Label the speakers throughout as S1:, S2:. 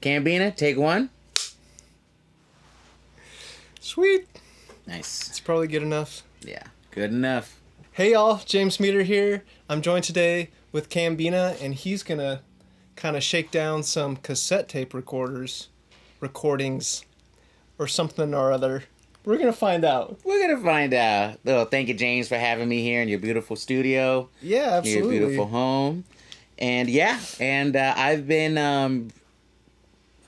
S1: Cam Bina, take one.
S2: Sweet.
S1: Nice.
S2: It's probably good enough.
S1: Yeah, good enough.
S2: Hey y'all, James Meter here. I'm joined today with Cam Bina, and he's gonna kind of shake down some cassette tape recordings, or something or other. We're gonna find out.
S1: We're gonna find out. Well, thank you, James, for having me here in your beautiful studio.
S2: Yeah, absolutely.
S1: Your beautiful home. And I've been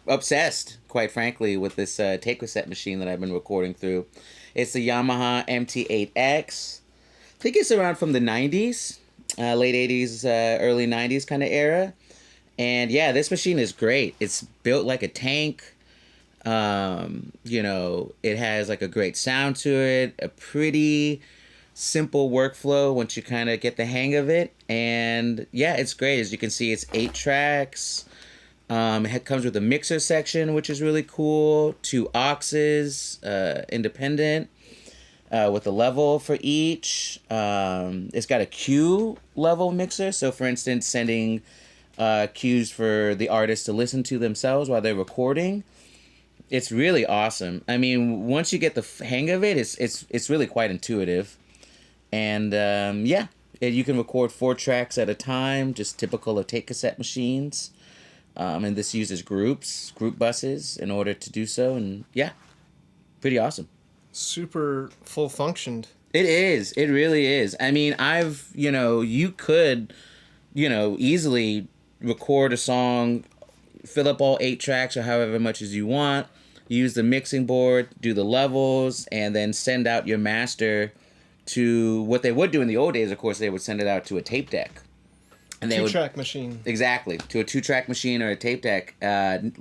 S1: obsessed, quite frankly, with this tape cassette machine that I've been recording through. It's the Yamaha MT8X. I think it's around from the 90s, late 80s, early 90s kind of era. And yeah, this machine is great. It's built like a tank. It has like a great sound to it, a pretty simple workflow once you kind of get the hang of it. And yeah, it's great. As you can see, it's 8 tracks. It comes with a mixer section, which is really cool. 2 auxes, independent, with a level for each. It's got a cue level mixer. So for instance, sending cues for the artist to listen to themselves while they're recording. It's really awesome. I mean, once you get the hang of it, it's really quite intuitive. And you can record 4 tracks at a time, just typical of tape cassette machines. And this uses group buses in order to do so. And yeah, pretty awesome.
S2: Super full functioned.
S1: It is. It really is. I mean, you could, easily record a song, fill up all 8 tracks or however much as you want, use the mixing board, do the levels, and then send out your master to what they would do in the old days. Of course, they would send it out to a tape deck. And they
S2: 2-track machine.
S1: Exactly, to a 2-track machine or a tape deck.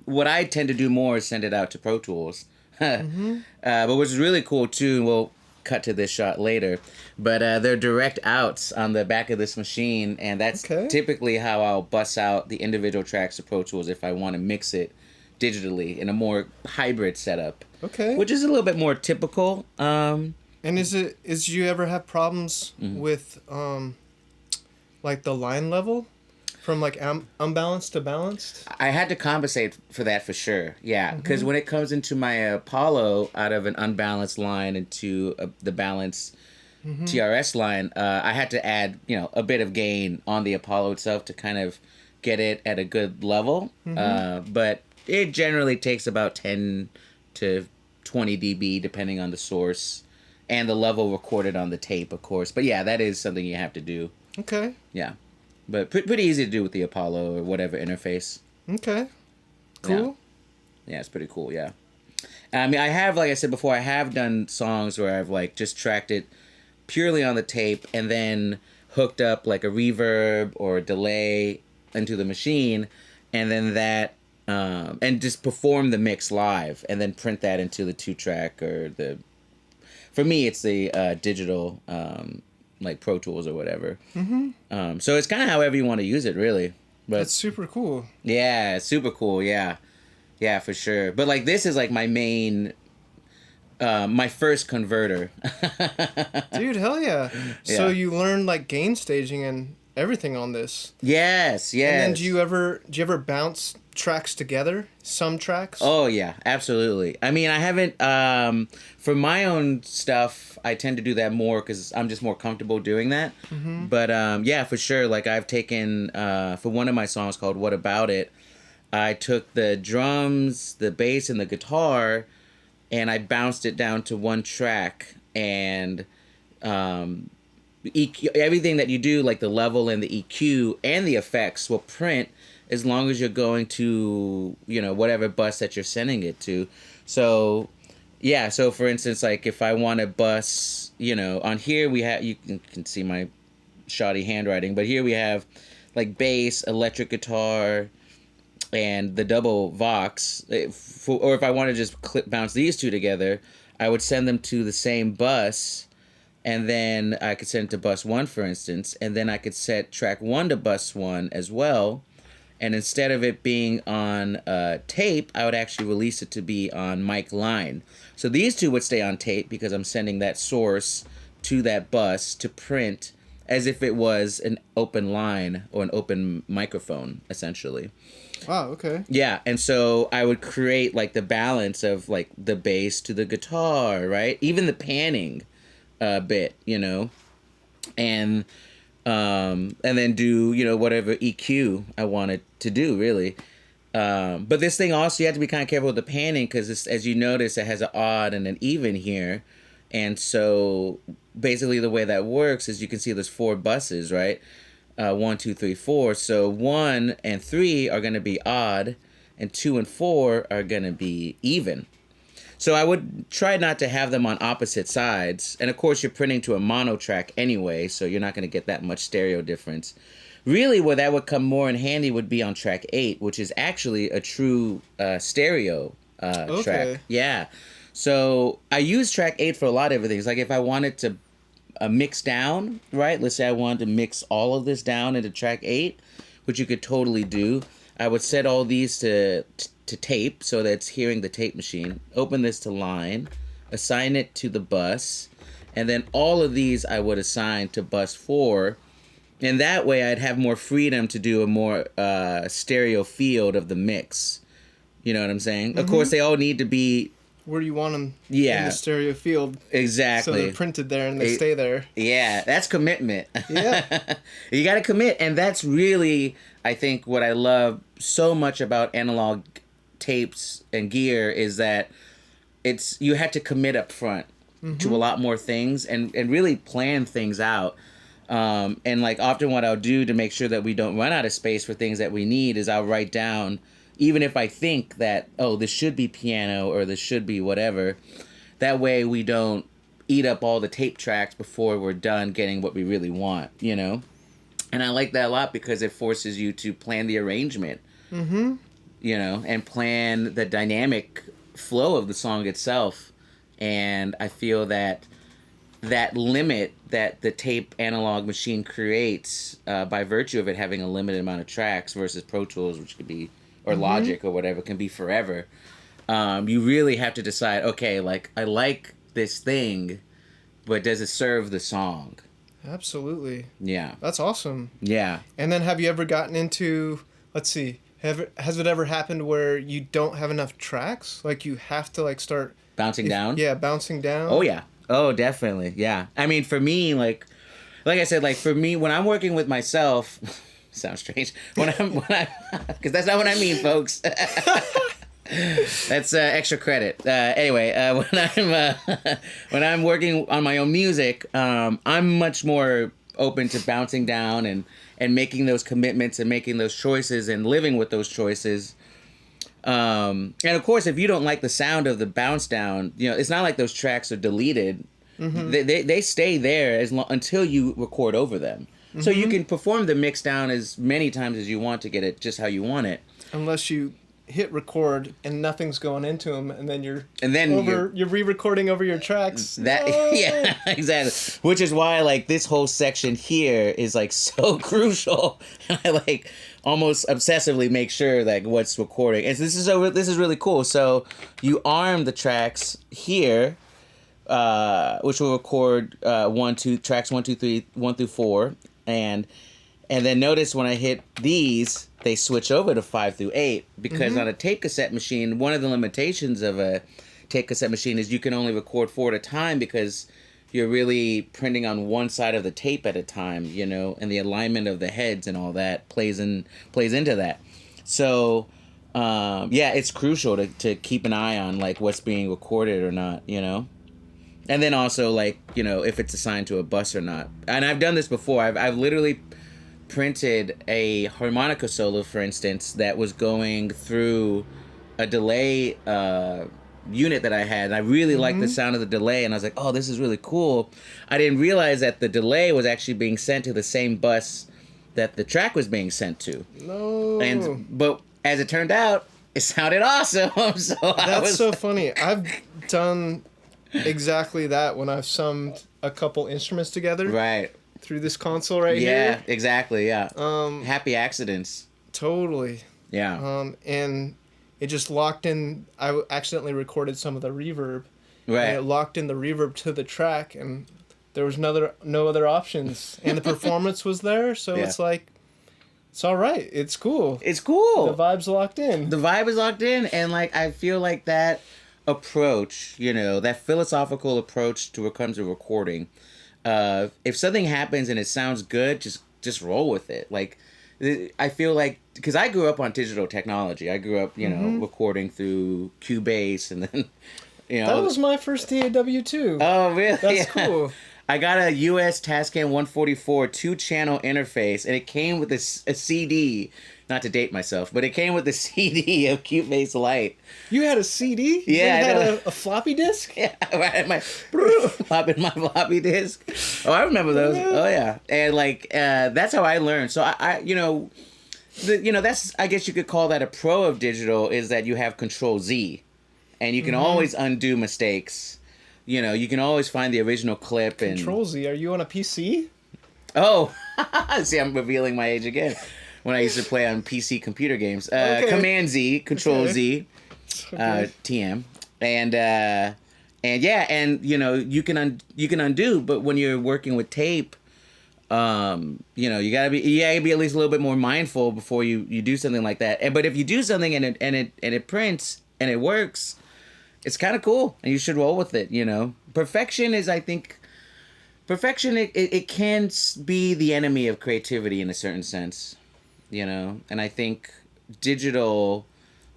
S1: What I tend to do more is send it out to Pro Tools. Mm-hmm. But which is really cool too, we'll cut to this shot later, but they're direct outs on the back of this machine, and that's typically how I'll bust out the individual tracks to Pro Tools if I want to mix it digitally in a more hybrid setup.
S2: Okay.
S1: Which is a little bit more typical.
S2: And is you ever have problems with like the line level from like unbalanced to balanced?
S1: I had to compensate for that for sure. Yeah, because when it comes into my Apollo out of an unbalanced line into the balanced TRS line, I had to add a bit of gain on the Apollo itself to kind of get it at a good level. But it generally takes about 10 to 20 dB depending on the source and the level recorded on the tape, of course. But yeah, that is something you have to do.
S2: Okay.
S1: Yeah. But pretty easy to do with the Apollo or whatever interface.
S2: Okay. Cool.
S1: Yeah, it's pretty cool, yeah. I mean, I have, like I said before, I have done songs where I've, like, just tracked it purely on the tape and then hooked up, like, a reverb or a delay into the machine, and then that, and just perform the mix live, and then print that into the 2-track or the... For me, it's the digital... like Pro Tools or whatever. So it's kind of however you want to use it, really. But
S2: that's super cool.
S1: Yeah, it's super cool. Yeah, for sure. But like this is like my main, my first converter.
S2: Dude, hell yeah! So you learned like gain staging and everything on this.
S1: Yes.
S2: And then do you ever bounce tracks together? Some tracks?
S1: Oh yeah, absolutely. I mean, I haven't for my own stuff, I tend to do that more because I'm just more comfortable doing that. But yeah, for sure. Like I've taken for one of my songs called "What About It," I took the drums, the bass, and the guitar, and I bounced it down to one track, and everything that you do, like the level and the EQ and the effects, will print as long as you're going to, whatever bus that you're sending it to. So, yeah. So, for instance, like if I want to bus, on here we have, you can see my shoddy handwriting, but here we have like bass, electric guitar, and the double Vox. Or if I want to just bounce these two together, I would send them to the same bus, and then I could send it to bus 1, for instance, and then I could set track 1 to bus 1 as well. And instead of it being on tape, I would actually release it to be on mic line. So these two would stay on tape because I'm sending that source to that bus to print as if it was an open line or an open microphone, essentially.
S2: Wow, okay.
S1: Yeah, and so I would create like the balance of like the bass to the guitar, right? Even the panning bit, you know, and then do, you know, whatever EQ I wanted to do, really. But this thing also, you have to be kind of careful with the panning because, as you notice, it has an odd and an even here. And so basically the way that works is you can see there's 4 buses, right? 1, 2, 3, 4. So 1 and 3 are going to be odd, and 2 and 4 are going to be even. So I would try not to have them on opposite sides. And of course, you're printing to a mono track anyway, so you're not going to get that much stereo difference. Really, where that would come more in handy would be on track 8, which is actually a true stereo track. Yeah. So I use track 8 for a lot of different things. Like if I wanted to mix down, right? Let's say I wanted to mix all of this down into track 8, which you could totally do. I would set all these to tape, so that's hearing the tape machine. Open this to line, assign it to the bus, and then all of these I would assign to bus 4. And that way I'd have more freedom to do a more stereo field of the mix. You know what I'm saying? Of course, they all need to be...
S2: Where you want them in the stereo field.
S1: Exactly.
S2: So they're printed there and they stay there.
S1: Yeah, that's commitment.
S2: Yeah.
S1: You got to commit. And that's really, I think, what I love so much about analog tapes and gear is that you had to commit up front to a lot more things and really plan things out. And like often what I'll do to make sure that we don't run out of space for things that we need is I'll write down, even if I think that, oh, this should be piano or this should be whatever, that way we don't eat up all the tape tracks before we're done getting what we really want, you know? And I like that a lot because it forces you to plan the arrangement, you know, and plan the dynamic flow of the song itself. And I feel that limit that the tape analog machine creates by virtue of it having a limited amount of tracks versus Pro Tools, which could be, or Logic or whatever, can be forever. You really have to decide, okay, like, I like this thing, but does it serve the song?
S2: Absolutely.
S1: Yeah.
S2: That's awesome.
S1: Yeah.
S2: And then have you ever gotten into, let's see, has it ever happened where you don't have enough tracks? Like you have to like start...
S1: Bouncing down?
S2: Yeah, bouncing down.
S1: Oh, yeah. Oh, definitely. Yeah. I mean, for me, like I said, like for me, when I'm working with myself... Sounds strange. Because that's not what I mean, folks. That's extra credit. Anyway, when I'm working on my own music, I'm much more open to bouncing down and making those commitments and making those choices and living with those choices. And of course, if you don't like the sound of the bounce down, you know, it's not like those tracks are deleted. They stay there until you record over them. So you can perform the mix down as many times as you want to get it just how you want it.
S2: Unless you hit record and nothing's going into them, and then you're re-recording over your tracks.
S1: Yeah, exactly. Which is why like this whole section here is like so crucial. I like almost obsessively make sure like what's recording. And this is really cool. So you arm the tracks here. Which will record tracks 1, 2, 3, 1 through 4, and then notice when I hit these, they switch over to 5 through 8 because on a tape cassette machine, one of the limitations of a tape cassette machine is you can only record 4 at a time because you're really printing on one side of the tape at a time, you know, and the alignment of the heads and all that plays into that. So yeah, it's crucial to keep an eye on like what's being recorded or not, you know. And then also, like, you know, if it's assigned to a bus or not. And I've done this before. I've literally printed a harmonica solo, for instance, that was going through a delay unit that I had. And I really liked the sound of the delay. And I was like, oh, this is really cool. I didn't realize that the delay was actually being sent to the same bus that the track was being sent to.
S2: No.
S1: But as it turned out, it sounded awesome. So
S2: That's so funny. I've done... exactly that when I've summed a couple instruments together.
S1: Right.
S2: Through this console right here.
S1: Yeah, exactly, yeah. Happy accidents.
S2: Totally.
S1: Yeah.
S2: And it just locked in. I accidentally recorded some of the reverb.
S1: Right.
S2: And it locked in the reverb to the track, and there was no other options, and the performance was there, so
S1: Yeah.
S2: it's like, it's all right. It's cool.
S1: It's cool.
S2: The vibe's locked in.
S1: The vibe is locked in, and like I feel like that approach, you know, that philosophical approach to when it comes to recording. If something happens and it sounds good, just roll with it. Like I feel like, because I grew up on digital technology. I grew up, you know, recording through Cubase, and then, you know,
S2: That was my first DAW too.
S1: oh really?
S2: That's
S1: Yeah.
S2: cool.
S1: I got a US Tascam 144 2-channel interface, and it came with a CD. Not to date myself, but it came with a CD of Cubase Lite.
S2: You had a CD?
S1: Yeah,
S2: You
S1: I
S2: had
S1: know.
S2: a floppy disk?
S1: Yeah, right. My popping my floppy disk. Oh, I remember those. Oh yeah, and like that's how I learned. So I you know, that's, I guess you could call that a pro of digital, is that you have Control Z, and you can always undo mistakes. You know, you can always find the original clip and
S2: Control Z. Are you on a PC?
S1: Oh, see, I'm revealing my age again. When I used to play on PC computer games,
S2: Okay.
S1: Command Z, Control Z,
S2: Okay.
S1: TM, and yeah, and you know you can undo, but when you're working with tape, you know you gotta be at least a little bit more mindful before you do something like that. But if you do something and it prints and it works, it's kind of cool, and you should roll with it. You know, perfection is, I think. Perfection, it can be the enemy of creativity in a certain sense, you know? And I think digital,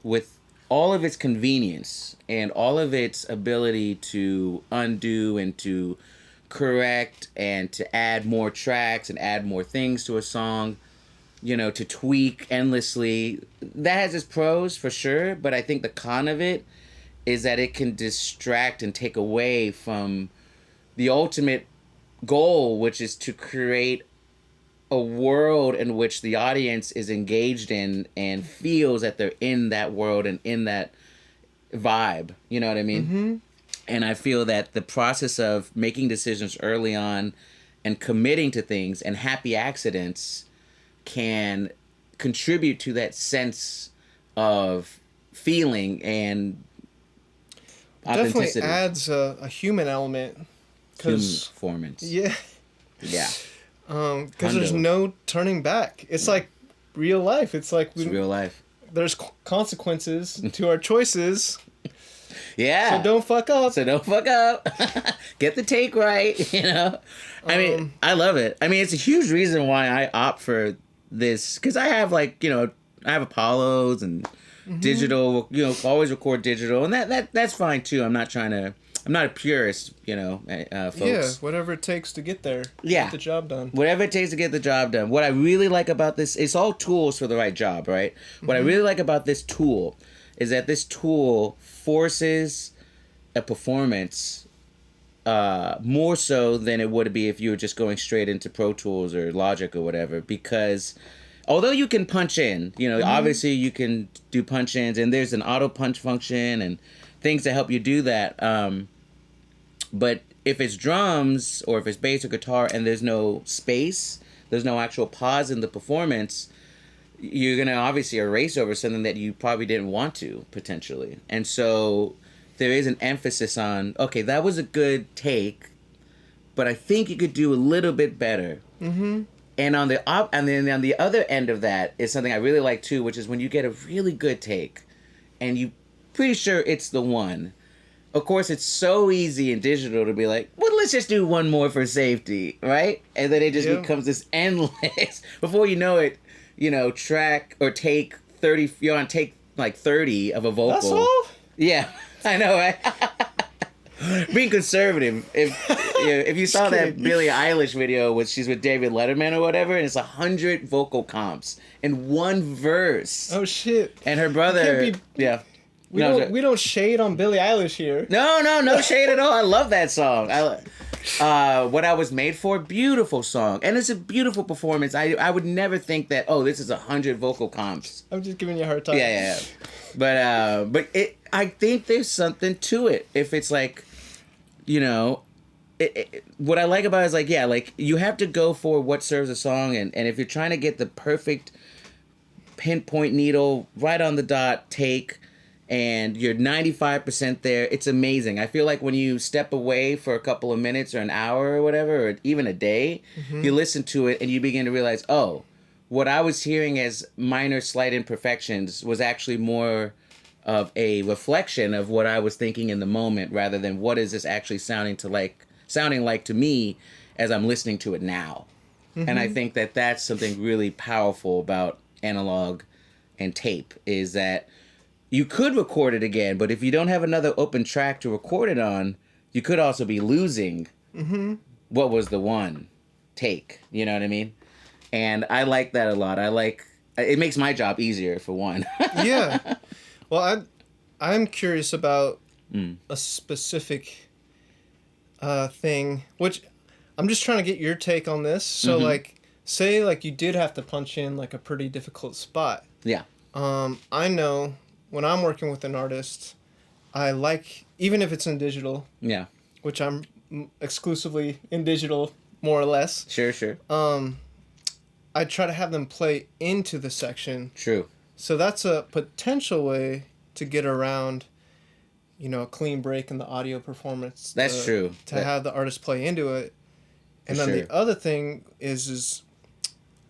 S1: with all of its convenience and all of its ability to undo and to correct and to add more tracks and add more things to a song, you know, to tweak endlessly, that has its pros for sure, but I think the con of it is that it can distract and take away from the ultimate goal, which is to create a world in which the audience is engaged in and feels that they're in that world and in that vibe. You know what I mean? Mm-hmm. And I feel that the process of making decisions early on and committing to things and happy accidents can contribute to that sense of feeling and authenticity.
S2: Definitely adds a human element.
S1: Human performance.
S2: Yeah.
S1: Yeah.
S2: Because there's no turning back. It's like real life. It's like
S1: It's real life.
S2: There's consequences to our choices.
S1: Yeah.
S2: So don't fuck up.
S1: Get the take right, you know? I mean, I love it. I mean, it's a huge reason why I opt for this. Because I have, like, you know, I have Apollos and digital, you know, always record digital. And that's fine, too. I'm not a purist, you know, folks.
S2: Yeah, whatever it takes to get there.
S1: Yeah.
S2: Get the job done.
S1: Whatever it takes to get the job done. What I really like about this, it's all tools for the right job, right? What I really like about this tool is that this tool forces a performance more so than it would be if you were just going straight into Pro Tools or Logic or whatever. Because although you can punch in, you know, obviously you can do punch ins, and there's an auto punch function and things to help you do that. But if it's drums or if it's bass or guitar and there's no space, there's no actual pause in the performance, you're going to obviously erase over something that you probably didn't want to, potentially. And so there is an emphasis on, okay, that was a good take, but I think you could do a little bit better. Mm-hmm. And on the other end of that is something I really like too, which is when you get a really good take and you pretty sure it's the one. Of course, it's so easy in digital to be like, well, let's just do one more for safety, right? And then it just becomes this endless. Before you know it, you know, track or take 30, you're on take like 30 of a vocal.
S2: That's all?
S1: Yeah, I know, right? Being conservative. If you saw that Billie Eilish video with she's with David Letterman or whatever, and it's 100 vocal comps in one verse.
S2: Oh shit!
S1: And her brother,
S2: We don't shade on Billie Eilish here.
S1: No shade at all. I love that song. What I Was Made For, beautiful song, and it's a beautiful performance. I would never think that. Oh, this is 100 vocal comps.
S2: I'm just giving you a hard time.
S1: Yeah. But I think there's something to it. If it's like, you know, what I like about it is like, yeah, like you have to go for what serves a song, and if you're trying to get the perfect pinpoint needle right on the dot take. and you're 95% there. It's amazing. I feel like when you step away for a couple of minutes or an hour or whatever, or even a day, you listen to it and you begin to realize, oh, what I was hearing as minor slight imperfections was actually more of a reflection of what I was thinking in the moment, rather than what is this actually sounding like to me as I'm listening to it now. And I think that that's something really powerful about analog and tape, is that you could record it again, but if you don't have another open track to record it on, you could also be losing what was the one take. You know what I mean? And I like that a lot. It makes my job easier, for one.
S2: Yeah. Well, I'm curious about a specific thing, which I'm just trying to get your take on this. So, like, say, like, you did have to punch in, like, a pretty difficult spot.
S1: Yeah.
S2: I know when I'm working with an artist, I like, even if it's in digital, which I'm exclusively in digital, more or less.
S1: Sure.
S2: I try to have them play into the section.
S1: True.
S2: So that's a potential way to get around, a clean break in the audio performance.
S1: That's true.
S2: To have the artist play into it. And then the other thing is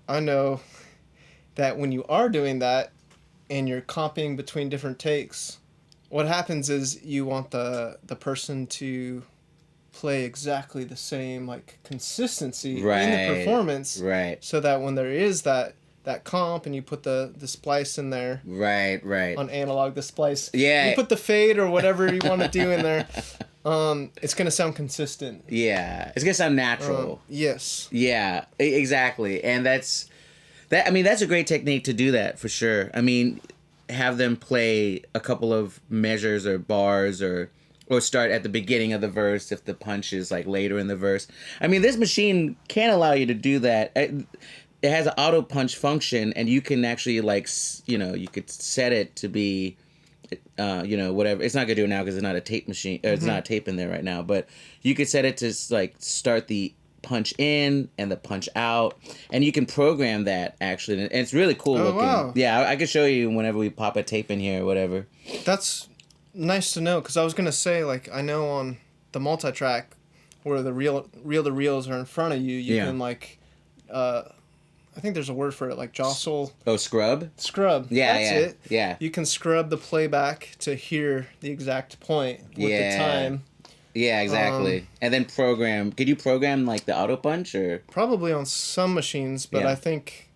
S2: I know that when you are doing that and you're comping between different takes, what happens is you want the person to play exactly the same, like, consistency in the performance.
S1: Right.
S2: So that when there is that comp and you put the splice in there.
S1: Right.
S2: On analog, the splice.
S1: Yeah.
S2: You put the fade or whatever you want to do in there. It's going to sound consistent.
S1: Yeah. It's going to sound natural.
S2: Yes.
S1: Yeah, exactly. And that's a great technique to do that, for sure. I mean, have them play a couple of measures or bars, or start at the beginning of the verse if the punch is, like, later in the verse. I mean, this machine can allow you to do that. It has an auto punch function, and you can actually, like, you could set it to be, whatever. It's not gonna do it now because it's not a tape machine. Or it's not a tape in there right now. But you could set it to, like, start the punch in and the punch out, and you can program that, actually, and it's really cool looking.
S2: Wow.
S1: Yeah, I could show you whenever we pop a tape in here or whatever.
S2: That's nice to know, because I was gonna say, like, I know on the Multitrack where the reel-to-reels are in front of you, you can, like, I think there's a word for it, like jostle.
S1: Oh, scrub?
S2: Scrub.
S1: Yeah,
S2: That's it.
S1: Yeah.
S2: You can scrub the playback to hear the exact point with the time.
S1: Yeah, exactly. And then program. Could you program, like, the auto punch, or?
S2: Probably on some machines, but I think,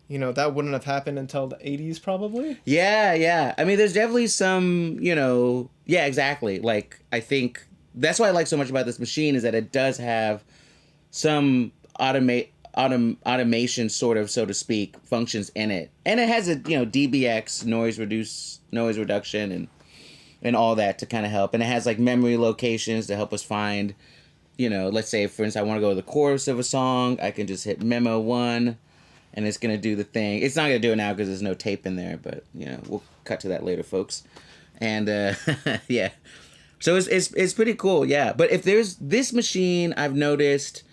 S2: that wouldn't have happened until the 80s, probably.
S1: Yeah. I mean, there's definitely some, yeah, exactly. Like, I think that's what I like so much about this machine, is that it does have some automation, sort of, so to speak, functions in it. And it has a, DBX, noise reduction, and all that to kind of help. And it has, like, memory locations to help us find, let's say, for instance, I want to go to the chorus of a song. I can just hit memo 1, and it's going to do the thing. It's not going to do it now because there's no tape in there, but, we'll cut to that later, folks. And, yeah. So it's pretty cool, yeah. But if there's this machine, I've noticed,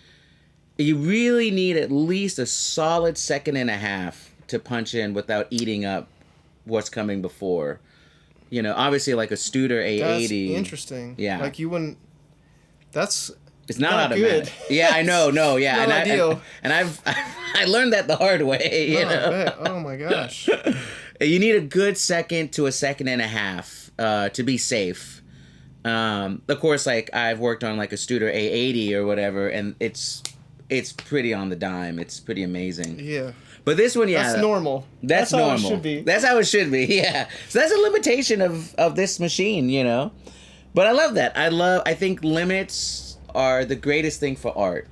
S1: you really need at least a solid second and a half to punch in without eating up what's coming before. Obviously, like a Studer A80.
S2: That's interesting.
S1: Yeah.
S2: Like, you wouldn't... It's
S1: not automatic.
S2: Good.
S1: Yeah, I know. No, yeah.
S2: Not ideal.
S1: And I learned that the hard way. You know?
S2: I bet. Oh, my gosh.
S1: You need a good second to a second and a half to be safe. Of course, like, I've worked on, like, a Studer A80 or whatever, and it's pretty on the dime. It's pretty amazing.
S2: Yeah.
S1: But this one, yeah.
S2: That's normal.
S1: That's normal.
S2: How it should be.
S1: That's how it should be, yeah. So that's a limitation of this machine, But I love that. I think limits are the greatest thing for art,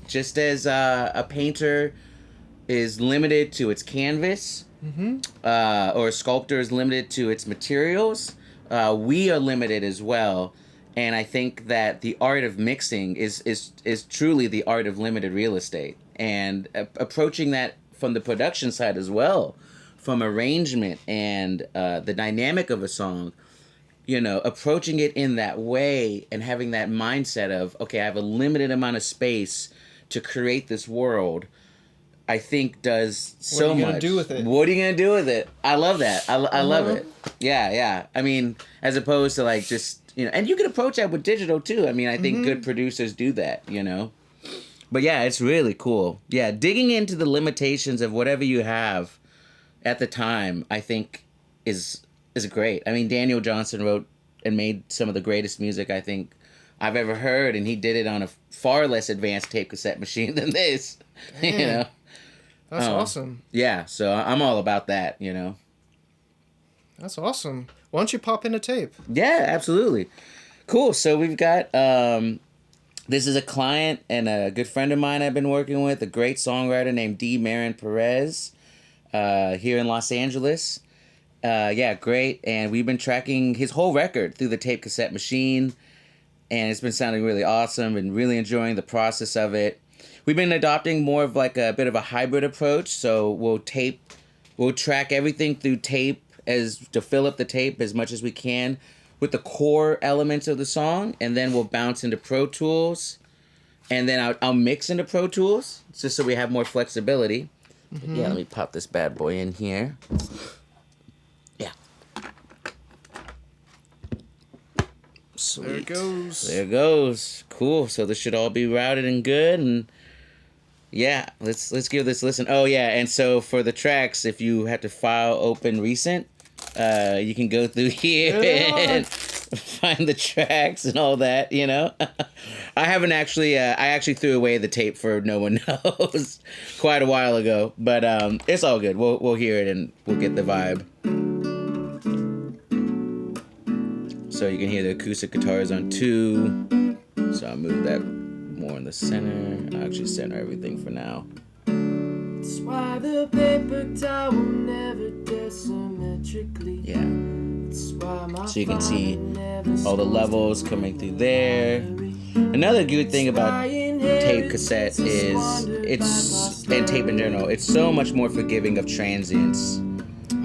S1: Just as a painter is limited to its canvas, or a sculptor is limited to its materials, we are limited as well. And I think that the art of mixing is truly the art of limited real estate. And approaching that from the production side as well, from arrangement and the dynamic of a song, approaching it in that way and having that mindset of, okay, I have a limited amount of space to create this world. I think does so much.
S2: What are you gonna do with it?
S1: What are you gonna do with it? I love that. I love it. Yeah. I mean, as opposed to like just, you know, and you can approach that with digital too. I mean, I think good producers do that, you know. But yeah, it's really cool. Yeah, digging into the limitations of whatever you have at the time, I think is great. I mean, Daniel Johnston wrote and made some of the greatest music I think I've ever heard, and he did it on a far less advanced tape cassette machine than this.
S2: Dang.
S1: You know.
S2: That's awesome.
S1: Yeah, so I'm all about that, you know.
S2: That's awesome. Why don't you pop in a tape?
S1: Yeah, absolutely. Cool. So we've got this is a client and a good friend of mine I've been working with, a great songwriter named D. Marin Perez, here in Los Angeles. Yeah, great. And we've been tracking his whole record through the tape cassette machine, and it's been sounding really awesome and really enjoying the process of it. We've been adopting more of like a bit of a hybrid approach, so we'll track everything through tape to fill up the tape as much as we can with the core elements of the song, and then we'll bounce into Pro Tools, and then I'll mix into Pro Tools just so we have more flexibility. Mm-hmm. Yeah, let me pop this bad boy in here. Yeah. Sweet.
S2: There it goes.
S1: There it goes. Cool. So this should all be routed and good, and yeah, let's give this a listen. Oh yeah, and so for the tracks, if you have to file open recent, you can go through here and find the tracks and all that, you know. I actually threw away the tape for No One Knows quite a while ago, but it's all good. We'll hear it and we'll get the vibe. So you can hear the acoustic guitars on 2. So I'll move that more in the center. I'll actually center everything for now.
S3: That's why the paper towel never does symmetrically.
S1: Yeah. So you can see all the levels coming through there. Another good thing about tape cassette is and tape in general, it's so much more forgiving of transients.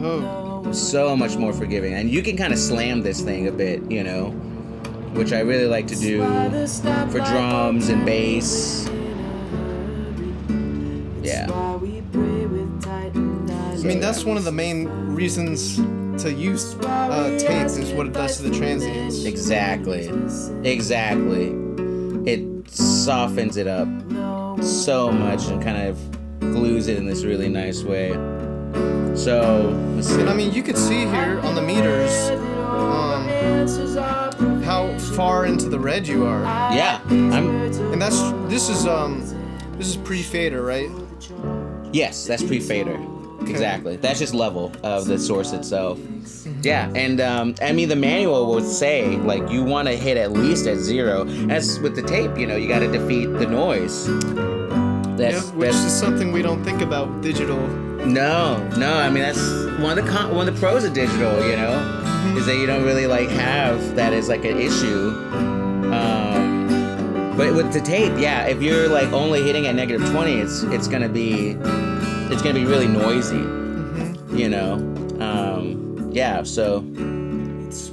S2: Oh.
S1: So much more forgiving. And you can kind of slam this thing a bit, you know, which I really like to do for drums and bass. Yeah.
S2: I mean, that's one of the main reasons to use tape is what it does to the transients.
S1: Exactly. It softens it up so much and kind of glues it in this really nice way. So, let's see.
S2: And I mean, you could see here on the meters how far into the red you are.
S1: Yeah,
S2: And this is pre-fader, right?
S1: Yes, that's pre-fader.
S2: Okay.
S1: Exactly. That's just level of the source itself. Yeah, and I mean the manual will say like you want to hit at least at 0. As with the tape, you know, you got to defeat the noise.
S2: Which is something we don't think about with digital.
S1: No. I mean that's one of the pros of digital, you know, is that you don't really like have that as like an issue. But with the tape, yeah, if you're like only hitting at -20, it's gonna be really noisy, you know. Yeah, so,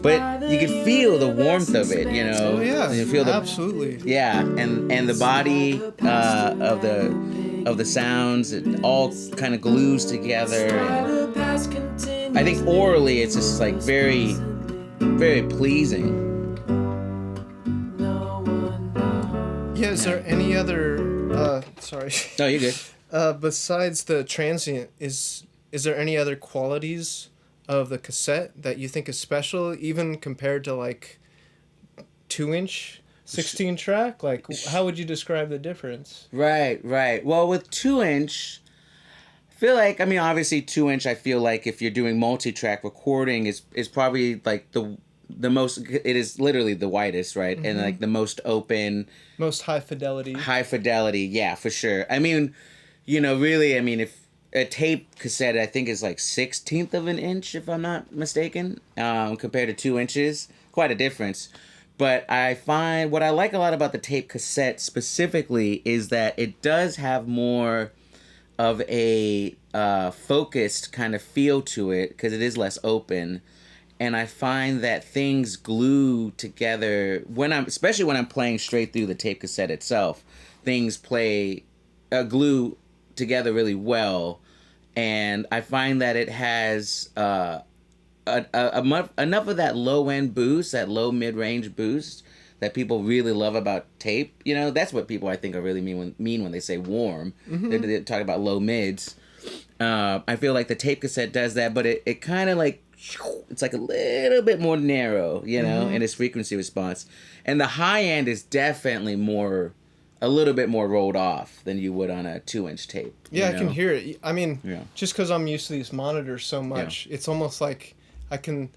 S1: but you can feel the warmth of it, you know.
S2: Oh yeah,
S1: you feel
S2: absolutely.
S1: Yeah, and the body of the sounds, it all kind of glues together. And I think orally, it's just like very, very pleasing.
S2: Yeah, is there any other? Sorry.
S1: No, you're good.
S2: Besides the transient, is there any other qualities of the cassette that you think is special, even compared to like 2-inch 16 track? Like, how would you describe the difference?
S1: Right. Well, with 2-inch, I feel like, I mean, obviously 2-inch, I feel like if you're doing multi-track recording is probably like the most, it is literally the widest, right? And like the most open,
S2: most high fidelity,
S1: yeah, for sure. I mean, you know, really, I mean, if a tape cassette, I think, is like 1/16 of an inch, if I'm not mistaken, compared to 2 inches. Quite a difference. But I find what I like a lot about the tape cassette specifically is that it does have more of a focused kind of feel to it because it is less open. And I find that things glue together especially when I'm playing straight through the tape cassette itself. Things glue together really well, and I find that it has enough of that low end boost, that low mid range boost that people really love about tape. You know, that's what people I think are really mean when they say warm. They talk about low mids. I feel like the tape cassette does that, but it kind of like, it's like a little bit more narrow, you know, in its frequency response. And the high end is definitely a little bit more rolled off than you would on a 2-inch tape.
S2: Yeah,
S1: you know?
S2: I can hear it. I mean, just because I'm used to these monitors so much, it's almost like I can,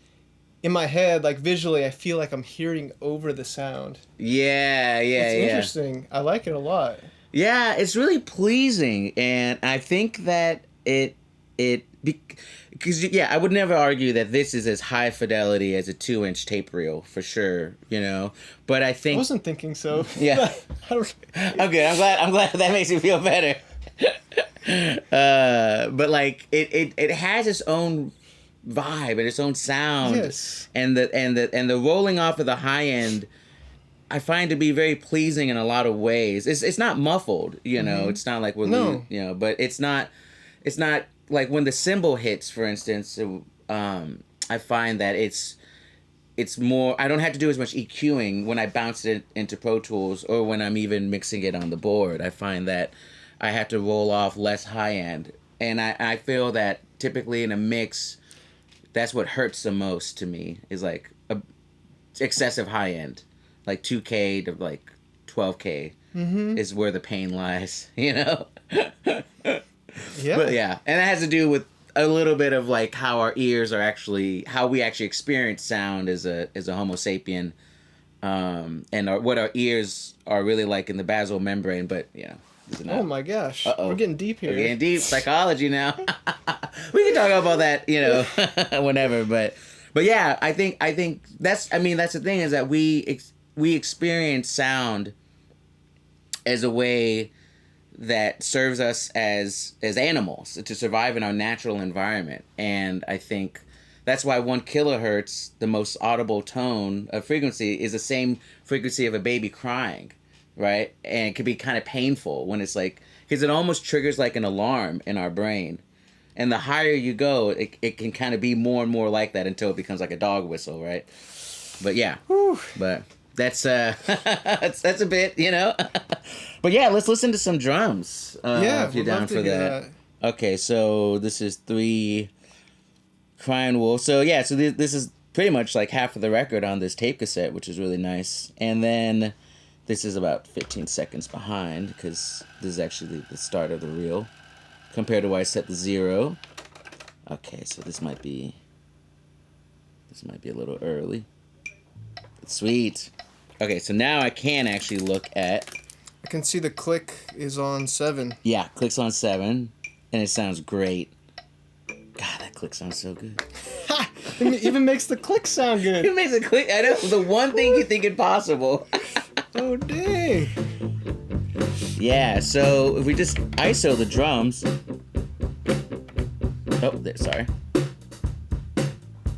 S2: in my head, like visually, I feel like I'm hearing over the sound.
S1: Yeah.
S2: It's interesting. I like it a lot.
S1: Yeah, it's really pleasing, and I think that because I would never argue that this is as high fidelity as a 2-inch tape reel for sure, you know. But I think
S2: I wasn't thinking so.
S1: Yeah, I'm good. I'm glad that makes you feel better. But like it has its own vibe and its own sound.
S2: Yes.
S1: And the rolling off of the high end, I find to be very pleasing in a lot of ways. It's not muffled, you know. It's not like you know, but it's not like when the cymbal hits, for instance. I find that it's more. I don't have to do as much EQing when I bounce it into Pro Tools or when I'm even mixing it on the board. I find that I have to roll off less high end, and I feel that typically in a mix, that's what hurts the most to me is like excessive high end. Like 2K to like 12K is where the pain lies, you know?
S2: Yeah.
S1: But yeah, and it has to do with a little bit of like how our ears are actually, how we actually experience sound as a Homo sapien, and what our ears are really like in the basal membrane, but you know.
S2: Oh my gosh. We're getting deep here.
S1: We're getting deep. Psychology now. We can talk about that, you know, whenever, but yeah, I think that's the thing is that we experience sound as a way that serves us as animals to survive in our natural environment. And I think that's why 1 kilohertz, the most audible tone of frequency, is the same frequency of a baby crying, right? And it can be kind of painful when it's like, because it almost triggers like an alarm in our brain. And the higher you go, it can kind of be more and more like that until it becomes like a dog whistle, right? But yeah, but that's that's a bit, you know. But yeah, let's listen to some drums. If you're down for that. Okay, so this is 3 Crying Wolf. So yeah, so this is pretty much like half of the record on this tape cassette, which is really nice. And then this is about 15 seconds behind because this is actually the start of the reel compared to where I set the 0. Okay, so this might be a little early. Sweet. Okay, so now I can actually look at...
S2: I can see the click is on 7.
S1: Yeah, click's on 7, and it sounds great. God, that click sounds so good.
S2: It even makes the click sound good.
S1: It makes a click. I know, the one thing you think impossible.
S2: Oh, dang.
S1: Yeah, so if we just ISO the drums... Oh, there, sorry.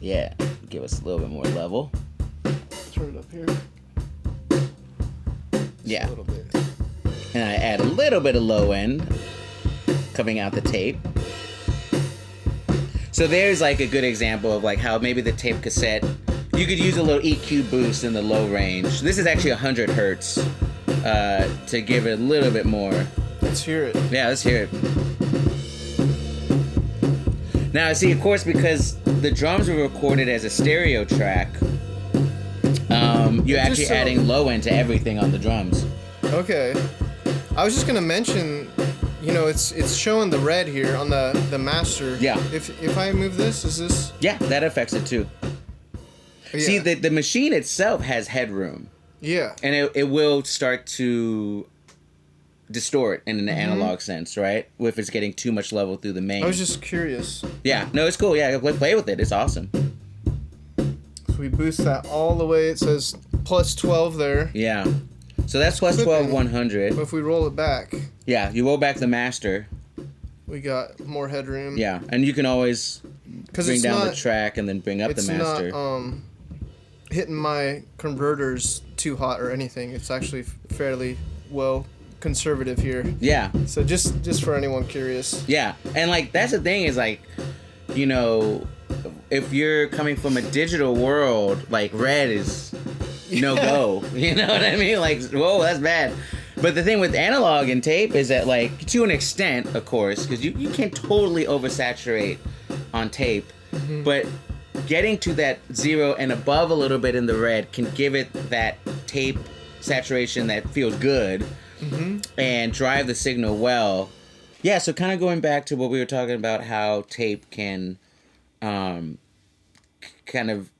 S1: Yeah, give us a little bit more level.
S2: Turn it up here.
S1: Yeah.
S2: A little bit.
S1: And I add a little bit of low end coming out the tape. So there's like a good example of like how maybe the tape cassette, you could use a little EQ boost in the low range. This is actually 100 hertz to give it a little bit more.
S2: Let's hear it.
S1: Yeah, let's hear it. Now, see, of course, because the drums were recorded as a stereo track, you're actually adding low end to everything on the drums.
S2: Okay. I was just gonna mention, you know, it's showing the red here on the master.
S1: Yeah.
S2: If I move this, is this?
S1: Yeah, that affects it too.
S2: Yeah.
S1: See, the machine itself has headroom.
S2: Yeah.
S1: And it will start to distort in an analog sense, right? If it's getting too much level through the main.
S2: I was just curious.
S1: Yeah, no, it's cool. Yeah, play with it. It's awesome.
S2: So we boost that all the way. It says plus 12 there.
S1: Yeah. So that's plus 12, 100.
S2: But if we roll it back.
S1: Yeah, you roll back the master.
S2: We got more headroom.
S1: Yeah, and you can always bring down the track and then bring up the master.
S2: It's not hitting my converters too hot or anything. It's actually fairly well conservative here.
S1: Yeah.
S2: So just for anyone curious.
S1: Yeah. And like that's the thing is like, you know, if you're coming from a digital world, like red is no go. You know what I mean? Like, whoa, that's bad. But the thing with analog and tape is that, like, to an extent, of course, because you can't totally oversaturate on tape, but getting to that 0 and above a little bit in the red can give it that tape saturation that feels good and drive the signal well. Yeah, so kind of going back to what we were talking about, how tape can kind of,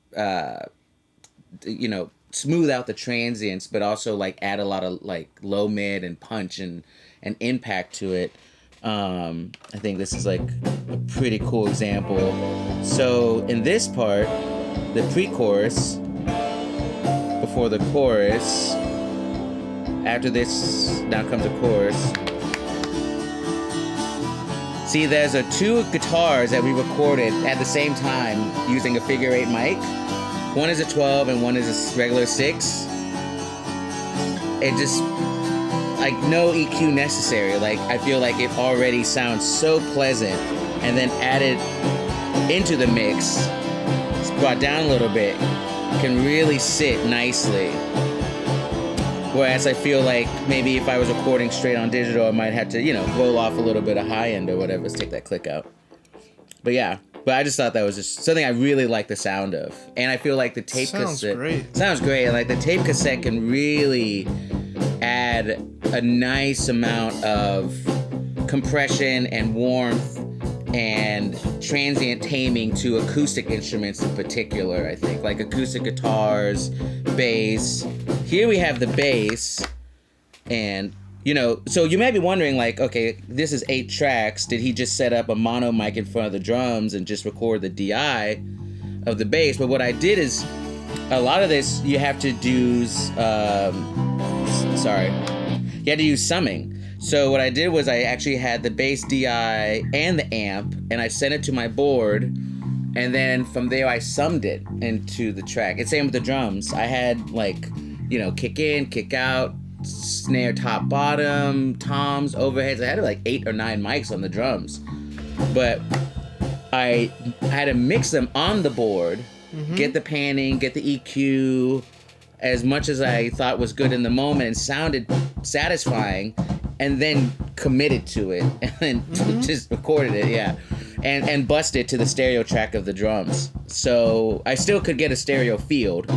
S1: you know, smooth out the transients, but also like add a lot of like low mid and punch and impact to it. I think this is like a pretty cool example. So in this part, the pre-chorus before the chorus, after this now comes a chorus. See, there's two guitars that we recorded at the same time using a figure 8 mic. One is a 12 and one is a regular 6. It just, like, no EQ necessary. Like, I feel like it already sounds so pleasant, and then added into the mix, it's brought down a little bit, can really sit nicely. Whereas I feel like maybe if I was recording straight on digital, I might have to, you know, roll off a little bit of high end or whatever. Let's take that click out. But yeah. But I just thought that was just something I really like the sound of. And I feel like the tape cassette... Sounds great. And like the tape cassette can really add a nice amount of compression and warmth and transient taming to acoustic instruments in particular, I think. Like acoustic guitars, bass. Here we have the bass, and... You know, so you might be wondering, like, okay, this is 8 tracks. Did he just set up a mono mic in front of the drums and just record the DI of the bass? But what I did is, a lot of this, you have to do, you had to use summing. So what I did was I actually had the bass DI and the amp, and I sent it to my board, and then from there I summed it into the track. It's same with the drums. I had, like, you know, kick in, kick out, snare top bottom, toms, overheads. I had like 8 or 9 mics on the drums, but I had to mix them on the board, get the panning, get the EQ as much as I thought was good in the moment and sounded satisfying, and then committed to it and then just recorded it, and busted it to the stereo track of the drums. So I still could get a stereo field,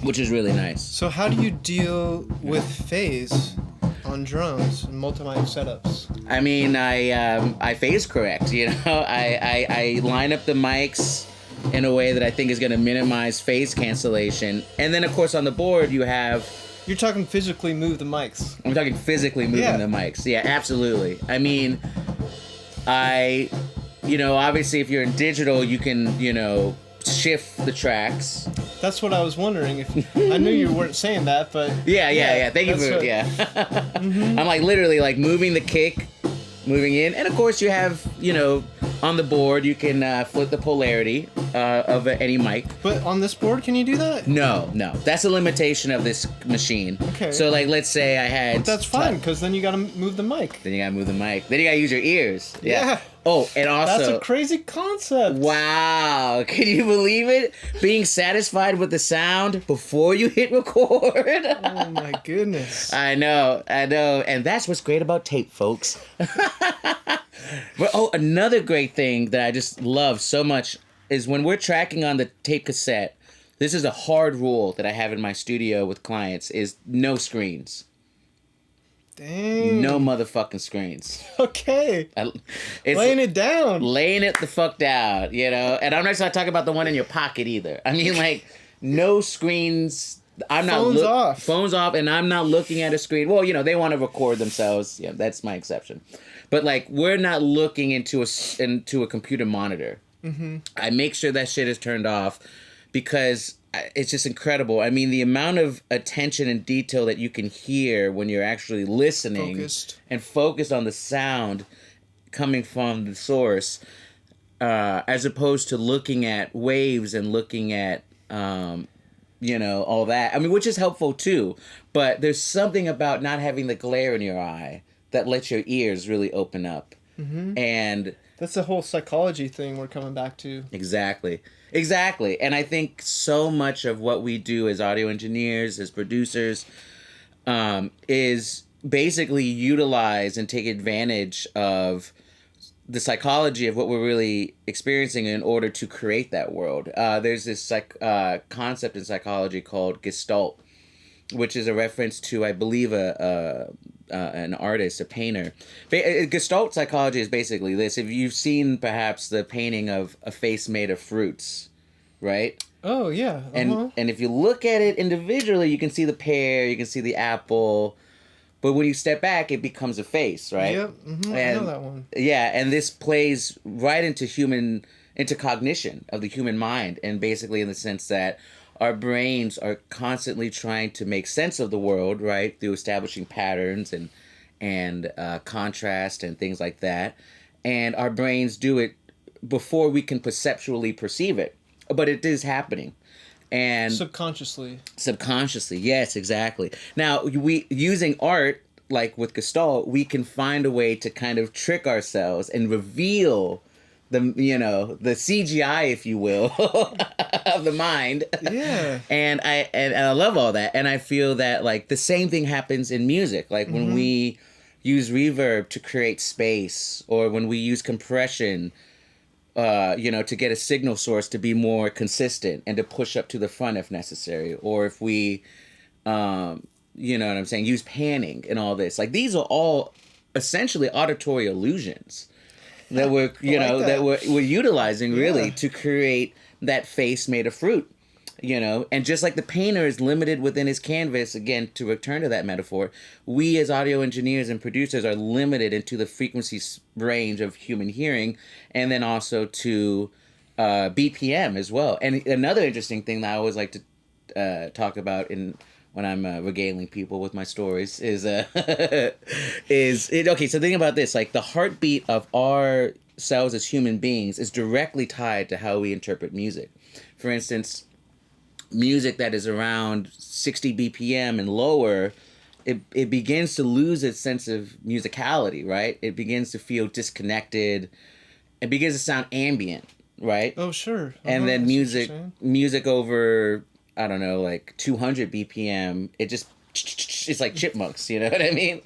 S1: which is really nice.
S2: So how do you deal with phase on drums and multi-mic setups?
S1: I mean, I phase correct, you know? I line up the mics in a way that I think is going to minimize phase cancellation. And then, of course, on the board, you have...
S2: You're talking physically move the mics.
S1: I'm talking physically moving the mics. Yeah, absolutely. I mean, you know, obviously, if you're in digital, you can, you know, shift the tracks.
S2: That's what I was wondering. If I knew you weren't saying that, but
S1: yeah. Thank you for I'm like literally like moving the kick, moving in, and of course you have, you know, on the board you can flip the polarity of any mic.
S2: But on this board, can you do that?
S1: No, that's a limitation of this machine.
S2: Okay.
S1: So like, let's say I had.
S2: But that's fine, because then you gotta move the mic.
S1: Then you gotta use your ears.
S2: Yeah.
S1: Oh, and also...
S2: That's a crazy concept.
S1: Wow. Can you believe it? Being satisfied with the sound before you hit record.
S2: Oh, my goodness.
S1: I know. And that's what's great about tape, folks. But, another great thing that I just love so much is when we're tracking on the tape cassette, this is a hard rule that I have in my studio with clients, is no screens.
S2: Dang.
S1: No motherfucking screens.
S2: Okay.
S1: It's
S2: laying it down.
S1: Laying it the fuck down, you know? And I'm not talking about the one in your pocket either. I mean, like, no screens.
S2: Phones off.
S1: Phones off, and I'm not looking at a screen. Well, you know, they want to record themselves. Yeah, that's my exception. But, like, we're not looking into a computer monitor. I make sure that shit is turned off because it's just incredible. I mean, the amount of attention and detail that you can hear when you're actually listening and focused on the sound coming from the source, as opposed to looking at waves and looking at all that. I mean, which is helpful too. But there's something about not having the glare in your eye that lets your ears really open up. Mm-hmm. And
S2: that's the whole psychology thing we're coming back to.
S1: Exactly. And I think so much of what we do as audio engineers, as producers, is basically utilize and take advantage of the psychology of what we're really experiencing in order to create that world. There's this concept in psychology called Gestalt, which is a reference to, I believe, an artist, a painter. Gestalt psychology is basically this. If you've seen perhaps the painting of a face made of fruits, right?
S2: Oh, yeah. Uh-huh.
S1: And if you look at it individually, you can see the pear, you can see the apple. But when you step back, it becomes a face, right?
S2: Yep, I know that one.
S1: Yeah, and this plays right into cognition of the human mind, and basically in the sense that our brains are constantly trying to make sense of the world, right, through establishing patterns and contrast and things like that, and our brains do it before we can perceptually perceive it, but it is happening. And
S2: subconsciously,
S1: yes, exactly. Now, we using art, like with Gestalt, we can find a way to kind of trick ourselves and reveal the CGI, if you will, of the mind.
S2: Yeah.
S1: And I love all that, and I feel that like the same thing happens in music, like when we use reverb to create space, or when we use compression. To get a signal source to be more consistent and to push up to the front if necessary. Or if we, you know what I'm saying, use panning and all this. Like, these are all essentially auditory illusions that we're, that we're utilizing really to create that face made of fruit. And just like the painter is limited within his canvas, again, to return to that metaphor, we as audio engineers and producers are limited into the frequency range of human hearing, and then also to BPM as well. And another interesting thing that I always like to talk about when I'm regaling people with my stories is okay, so think about this, like the heartbeat of ourselves as human beings is directly tied to how we interpret music. For instance, music that is around 60 BPM and lower, it begins to lose its sense of musicality, right? It begins to feel disconnected. It begins to sound ambient, right?
S2: Oh, sure.
S1: And then music over, I don't know, like 200 BPM, it's like chipmunks, you know what I mean?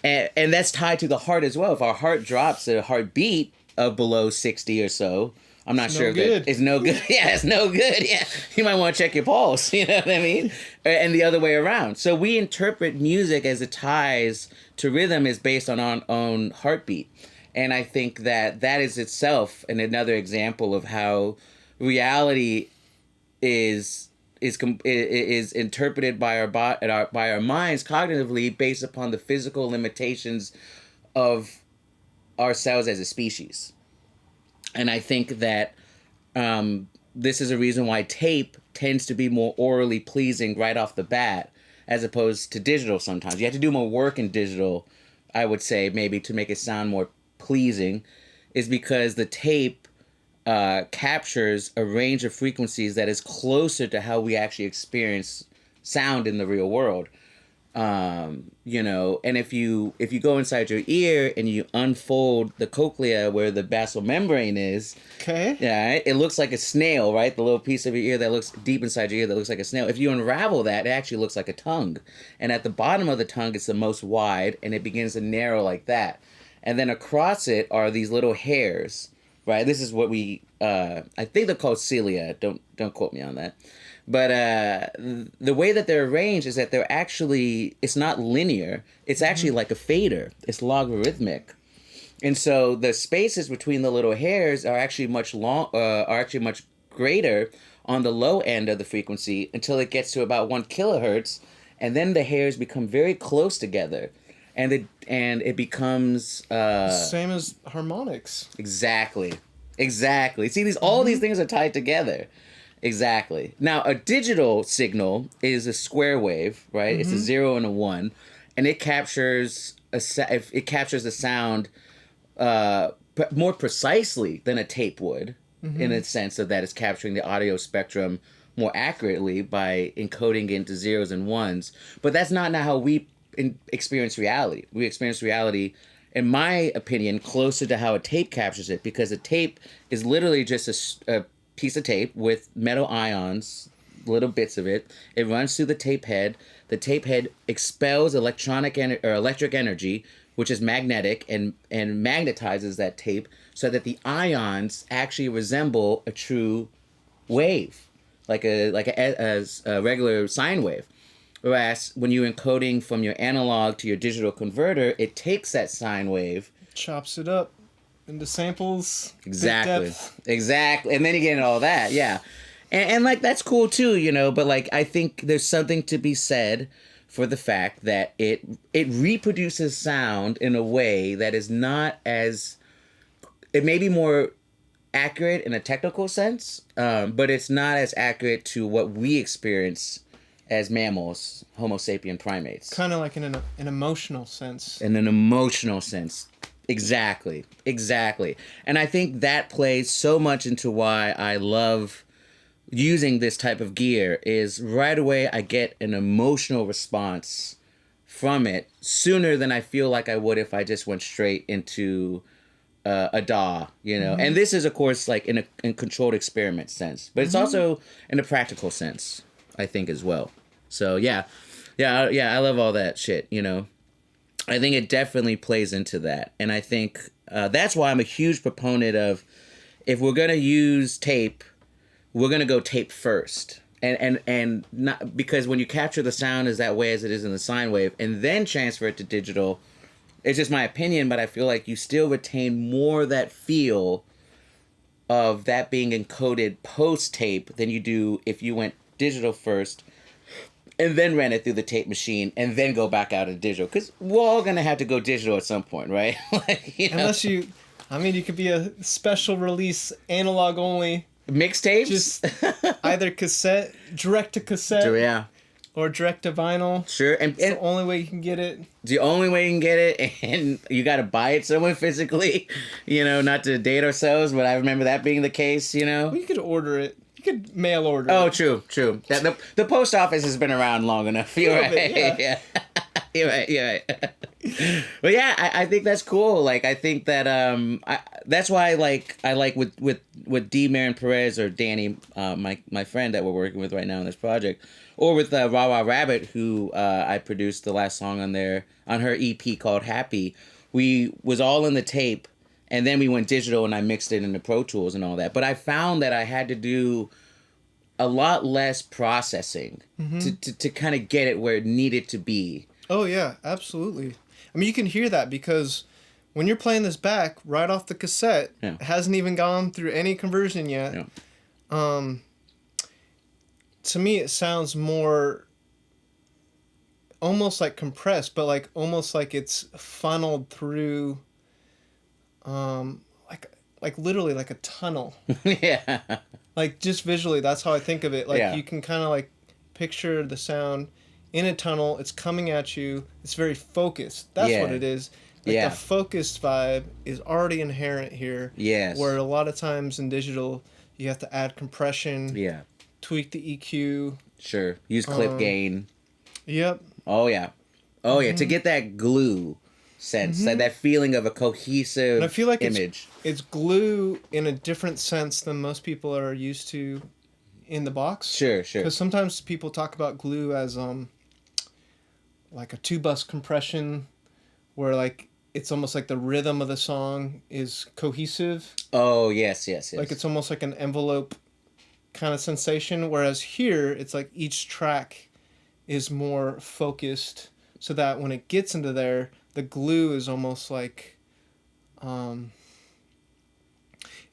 S1: And that's tied to the heart as well. If our heart drops at a heartbeat of below 60 or so, I'm not sure if it's no good. Yeah, it's no good. Yeah, you might want to check your pulse. You know what I mean? And the other way around. So we interpret music as it ties to rhythm is based on our own heartbeat. And I think that is itself another example of how reality is interpreted by our minds cognitively based upon the physical limitations of ourselves as a species. And I think that this is a reason why tape tends to be more orally pleasing right off the bat, as opposed to digital sometimes. You have to do more work in digital, I would say, maybe to make it sound more pleasing, is because the tape captures a range of frequencies that is closer to how we actually experience sound in the real world. And if you go inside your ear and you unfold the cochlea where the basal membrane is,
S2: okay,
S1: yeah, it looks like a snail, right? The little piece of your ear that looks deep inside your ear that looks like a snail. If you unravel that, it actually looks like a tongue. And at the bottom of the tongue, it's the most wide, and it begins to narrow like that. And then across it are these little hairs, right? This is what we, I think they're called cilia. Don't quote me on that. But the way that they're arranged is that they're actually, it's not linear. It's actually like a fader. It's logarithmic. And so the spaces between the little hairs are actually much greater on the low end of the frequency until it gets to about 1 kilohertz. And then the hairs become very close together. And it becomes...
S2: same as harmonics.
S1: Exactly. See, all these things are tied together. Exactly. Now, a digital signal is a square wave, right? Mm-hmm. It's a 0 and a 1, and it captures the sound more precisely than a tape would, in a sense of that it's capturing the audio spectrum more accurately by encoding into zeros and ones. But that's not how we experience reality. We experience reality, in my opinion, closer to how a tape captures it, because a tape is literally just a piece of tape with metal ions, little bits of it. It runs through the tape head. The tape head expels electric energy, which is magnetic, and magnetizes that tape so that the ions actually resemble a true wave, like a regular sine wave. Whereas when you're encoding from your analog to your digital converter, it takes that sine wave,
S2: chops it up into samples.
S1: Exactly. And then you get all that, yeah. And like, that's cool too, you know, but like, I think there's something to be said for the fact that it reproduces sound in a way that is not as, it may be more accurate in a technical sense, but it's not as accurate to what we experience as mammals, Homo sapien primates.
S2: Kind of like in an emotional sense.
S1: In an emotional sense. Exactly. And I think that plays so much into why I love using this type of gear, is right away I get an emotional response from it sooner than I feel like I would if I just went straight into a DAW, you know. Mm-hmm. And this is, of course, like in a controlled experiment sense, but it's also in a practical sense, I think, as well. So yeah, I love all that shit, you know. I think it definitely plays into that, and I think that's why I'm a huge proponent of, if we're gonna use tape, we're gonna go tape first, and not, because when you capture the sound as that way as it is in the sine wave, and then transfer it to digital, it's just my opinion, but I feel like you still retain more of that feel of that being encoded post tape than you do if you went digital first and then ran it through the tape machine and then go back out of digital, because we're all gonna have to go digital at some point, right? Like, you know?
S2: Unless you could be a special release analog only
S1: mixtapes,
S2: just either cassette, direct to cassette,
S1: yeah,
S2: or direct to vinyl.
S1: Sure, and
S2: the only way you can get it.
S1: The only way you can get it, and you got to buy it somewhere physically. You know, not to date ourselves, but I remember that being the case. You know,
S2: well, you could order it. You could mail order.
S1: Oh,
S2: it.
S1: True. The post office has been around long enough. You're right. Bit, yeah. You're right. But yeah, I think that's cool. Like, I think that that's why I like with D. Marin Perez or Danny, my friend that we're working with right now on this project, or with Raw Raw Rabbit, who I produced the last song on her EP called Happy. We was all in the tape, and then we went digital, and I mixed it into Pro Tools and all that. But I found that I had to do a lot less processing to kind of get it where it needed to be.
S2: Oh yeah, absolutely. I mean, you can hear that because when you're playing this back right off the cassette, it hasn't even gone through any conversion yet. Yeah. To me, it sounds more almost like compressed, but like almost like it's funneled through, like literally like a tunnel.
S1: Yeah.
S2: Like, just visually, that's how I think of it. Like, you can kind of like picture the sound in a tunnel. It's coming at you. It's very focused. That's what it is. Like, the focused vibe is already inherent here.
S1: Yes.
S2: Where a lot of times in digital, you have to add compression.
S1: Yeah.
S2: Tweak the EQ.
S1: Sure. Use clip gain.
S2: Yep.
S1: Oh, yeah. Oh, yeah. To get that glue sense, that feeling of a cohesive
S2: and I feel like
S1: image.
S2: It's glue in a different sense than most people are used to in the box.
S1: Sure.
S2: Because sometimes people talk about glue as like a 2-bus compression, where like it's almost like the rhythm of the song is cohesive.
S1: Oh, yes.
S2: Like it's almost like an envelope kind of sensation, whereas here it's like each track is more focused, so that when it gets into there, the glue is almost like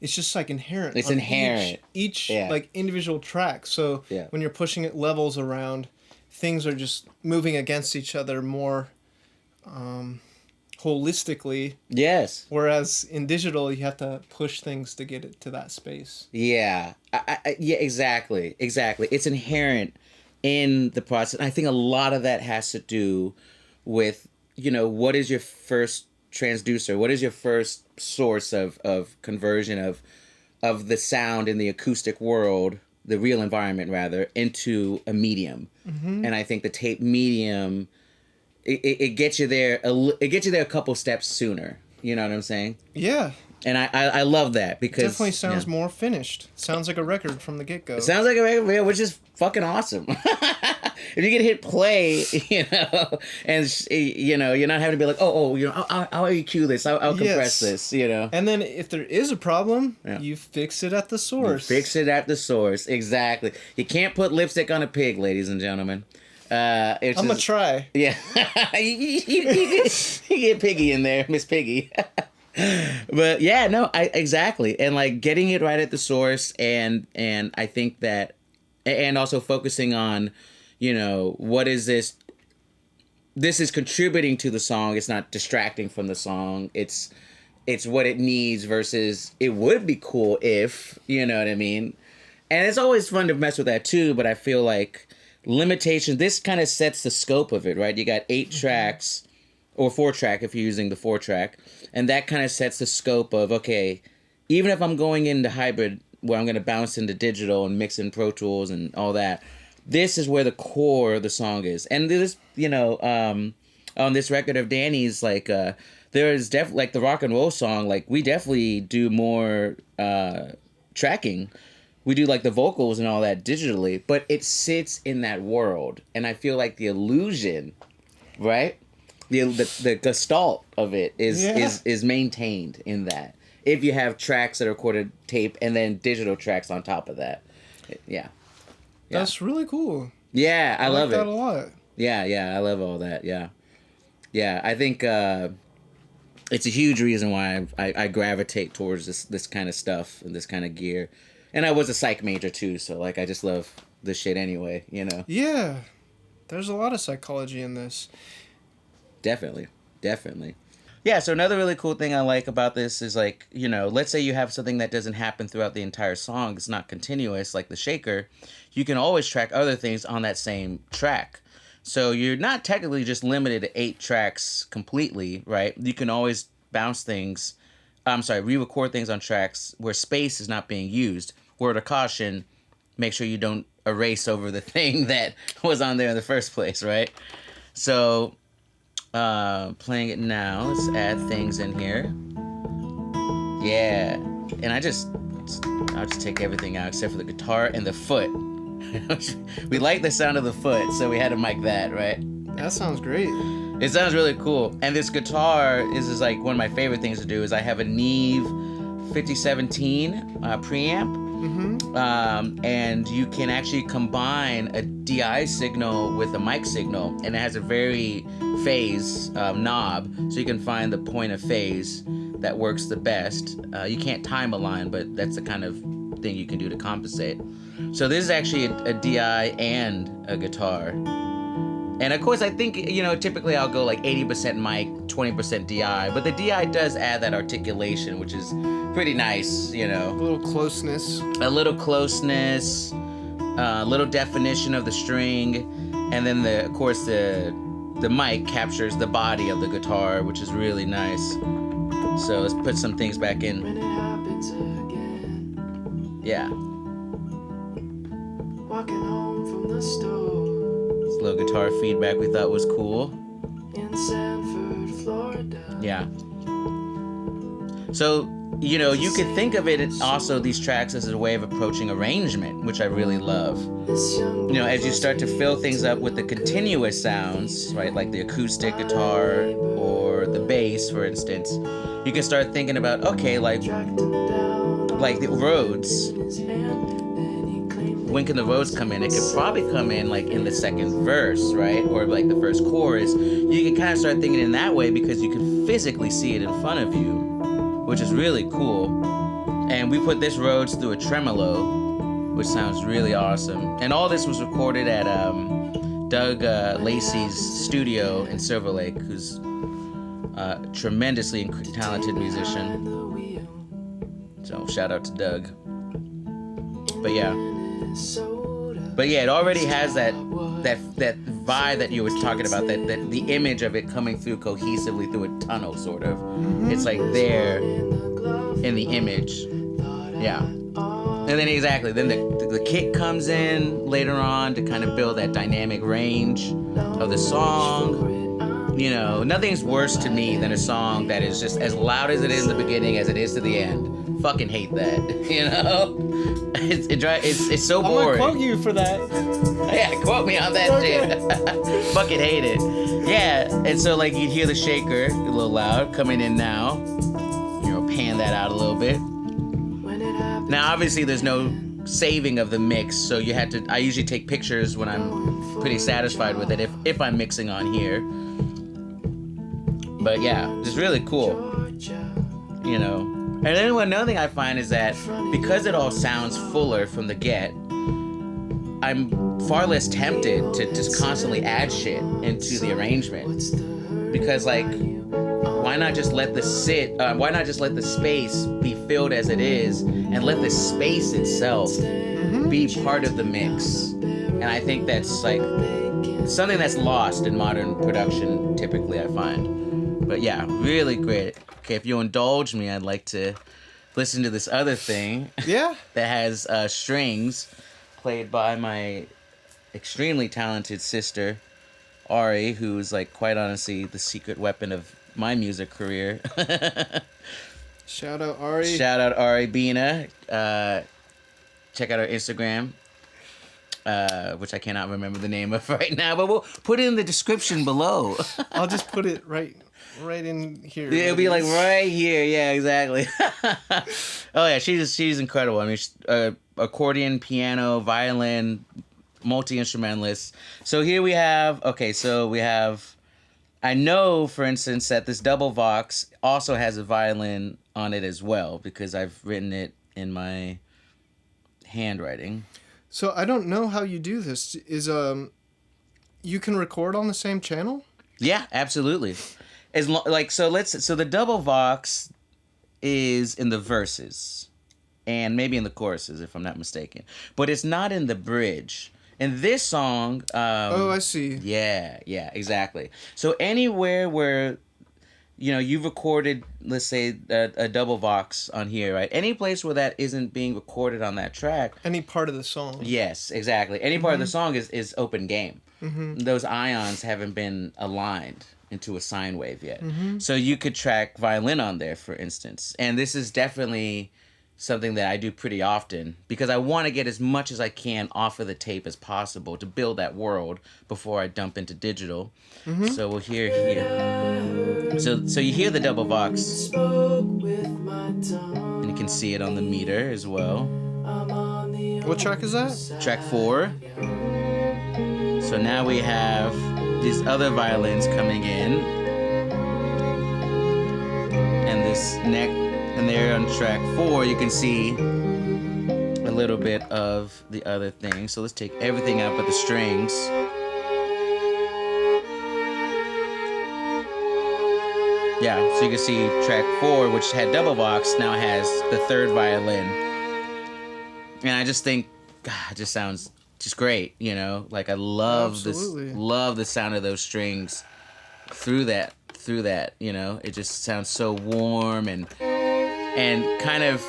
S2: it's just like inherent.
S1: It's inherent.
S2: Each like individual track. So when you're pushing it levels around, things are just moving against each other more holistically. Yes. Whereas in digital, you have to push things to get it to that space.
S1: Yeah. Yeah, exactly. It's inherent in the process. I think a lot of that has to do with, you know, what is your first transducer? What is your first source of conversion of the sound in the acoustic world the real environment rather, into a medium. And I think the tape medium, it gets you there. It gets you there a couple steps sooner. You know what I'm saying?
S2: Yeah.
S1: And I love that because
S2: Definitely sounds more finished. Sounds like a record from the get-go.
S1: It sounds like a record, which is fucking awesome. If you can hit play, and you're not having to be like, I'll EQ this, I'll compress this,
S2: And then if there is a problem, you fix it at the source.
S1: Exactly. You can't put lipstick on a pig, ladies and gentlemen. I'm
S2: gonna try.
S1: Yeah, you get Piggy in there, Miss Piggy. But yeah, no, exactly, and like getting it right at the source, and I think that, and also focusing on, what is this? This is contributing to the song. It's not distracting from the song. It's what it needs versus it would be cool if, you know what I mean? And it's always fun to mess with that too, but I feel like limitation, this kind of sets the scope of it, right? You got 8 tracks, or 4-track if you're using the 4-track, and that kind of sets the scope of, okay, even if I'm going into hybrid where I'm going to bounce into digital and mix in Pro Tools and all that, this is where the core of the song is. And this, on this record of Danny's, like, there is definitely, like, the rock and roll song, like, we definitely do more tracking. We do, like, the vocals and all that digitally, but it sits in that world. And I feel like the illusion, right? The gestalt of it is maintained in that. If you have tracks that are recorded tape and then digital tracks on top of that. Yeah.
S2: That's really cool.
S1: Yeah, I love it.
S2: I like that a lot.
S1: Yeah, I love all that. Yeah. Yeah, I think it's a huge reason why I gravitate towards this kind of stuff and this kind of gear. And I was a psych major too, so like I just love this shit anyway,
S2: Yeah. There's a lot of psychology in this.
S1: Definitely. Yeah, so another really cool thing I like about this is, like, let's say you have something that doesn't happen throughout the entire song. It's not continuous, like the shaker. You can always track other things on that same track. So you're not technically just limited to 8 tracks completely, right? You can always re-record things on tracks where space is not being used. Word of caution, make sure you don't erase over the thing that was on there in the first place, right? So... playing it now. Let's add things in here. Yeah, and I'll just take everything out except for the guitar and the foot. We like the sound of the foot, so we had to mic that, right?
S2: That sounds great.
S1: It sounds really cool. And this guitar is like one of my favorite things to do. Is I have a Neve 5017 preamp. And you can actually combine a DI signal with a mic signal, and it has a very phase knob, so you can find the point of phase that works the best. You can't time align, but that's the kind of thing you can do to compensate. So this is actually a DI and a guitar. And of course, I think, typically I'll go like 80% mic, 20% DI, but the DI does add that articulation, which is pretty nice, A
S2: little closeness.
S1: A little definition of the string, and then of course the mic captures the body of the guitar, which is really nice. So let's put some things back in.
S3: When it happens again.
S1: Yeah.
S3: Walking home from the store.
S1: This little guitar feedback we thought was cool.
S3: In Sanford, Florida.
S1: Yeah. So, you could think of it also, these tracks, as a way of approaching arrangement, which I really love. As you start to fill things up with the continuous sounds, right, like the acoustic guitar or the bass, for instance, you can start thinking about, okay, like the Rhodes. When can the Rhodes come in? It could probably come in like in the second verse, right? Or like the first chorus. You can kind of start thinking in that way because you can physically see it in front of you, which is really cool. And we put this Rhodes through a tremolo, which sounds really awesome. And all this was recorded at Doug Lacey's studio in Silver Lake, who's a tremendously talented musician. So shout out to Doug. But yeah, it already has that vibe that you were talking about, that the image of it coming through cohesively through a tunnel, sort of. It's like there in the image. Yeah. And then the kick comes in later on to kind of build that dynamic range of the song. You know, nothing's worse to me than a song that is just as loud as it is in the beginning as it is to the end. Fucking hate that. You know, it's so boring.
S2: I'm gonna quote you for that.
S1: Yeah, quote me on that shit. Fucking hate it. Yeah, and so like you'd hear the shaker a little loud coming in now. You know, pan that out a little bit. Now, obviously, there's no saving of the mix, so you had to. I usually take pictures when I'm pretty satisfied with it, if I'm mixing on here. But yeah, it's really cool. You know, and then another thing I find is that because it all sounds fuller from the get, I'm far less tempted to just constantly add shit into the arrangement. Because like, why not just let the why not just let the space be filled as it is, and let the space itself be part of the mix? And I think that's like something that's lost in modern production, typically, I find. But yeah, really great. Okay, if you'll indulge me, I'd like to listen to this other thing.
S2: Yeah.
S1: That has strings played by my extremely talented sister, Ari, who's like quite honestly the secret weapon of my music career.
S2: Shout out Ari.
S1: Shout out Ari Bina. Check out our Instagram, which I cannot remember the name of right now, but we'll put it in the description below.
S2: I'll just put it right in here.
S1: Yeah, it'll be like right here. Yeah, exactly. Oh yeah, she's incredible. I mean, accordion, piano, violin, multi-instrumentalist. So here we have. Okay, so we have. I know, for instance, that this double Vox also has a violin on it as well, because I've written it in my handwriting.
S2: So I don't know how you do this. Is you can record on the same channel?
S1: Yeah, absolutely. So the double Vox is in the verses and maybe in the choruses, if I'm not mistaken, but it's not in the bridge. In this song,
S2: oh, I see.
S1: Yeah, exactly. So anywhere where, you know, you've recorded, let's say, a double Vox on here, right? Any place where that isn't being recorded on that track.
S2: Any part of the song.
S1: Yes, exactly. Any part of the song is open game. Those ions haven't been aligned into a sine wave yet. So you could track violin on there, for instance. And this is definitely something that I do pretty often, because I want to get as much as I can off of the tape as possible to build that world before I dump into digital. So we'll hear here. So you hear the double Vox, and you can see it on the meter as well.
S2: What track is that?
S1: Track 4. So now we have these other violins coming in, and this neck. And there on track 4, you can see a little bit of the other thing. So let's take everything out but the strings. Yeah, so you can see track 4, which had double Vox, now has the third violin. And I just think, God, it just sounds just great, you know? Like, I love love the sound of those strings through that, you know? It just sounds so warm and kind of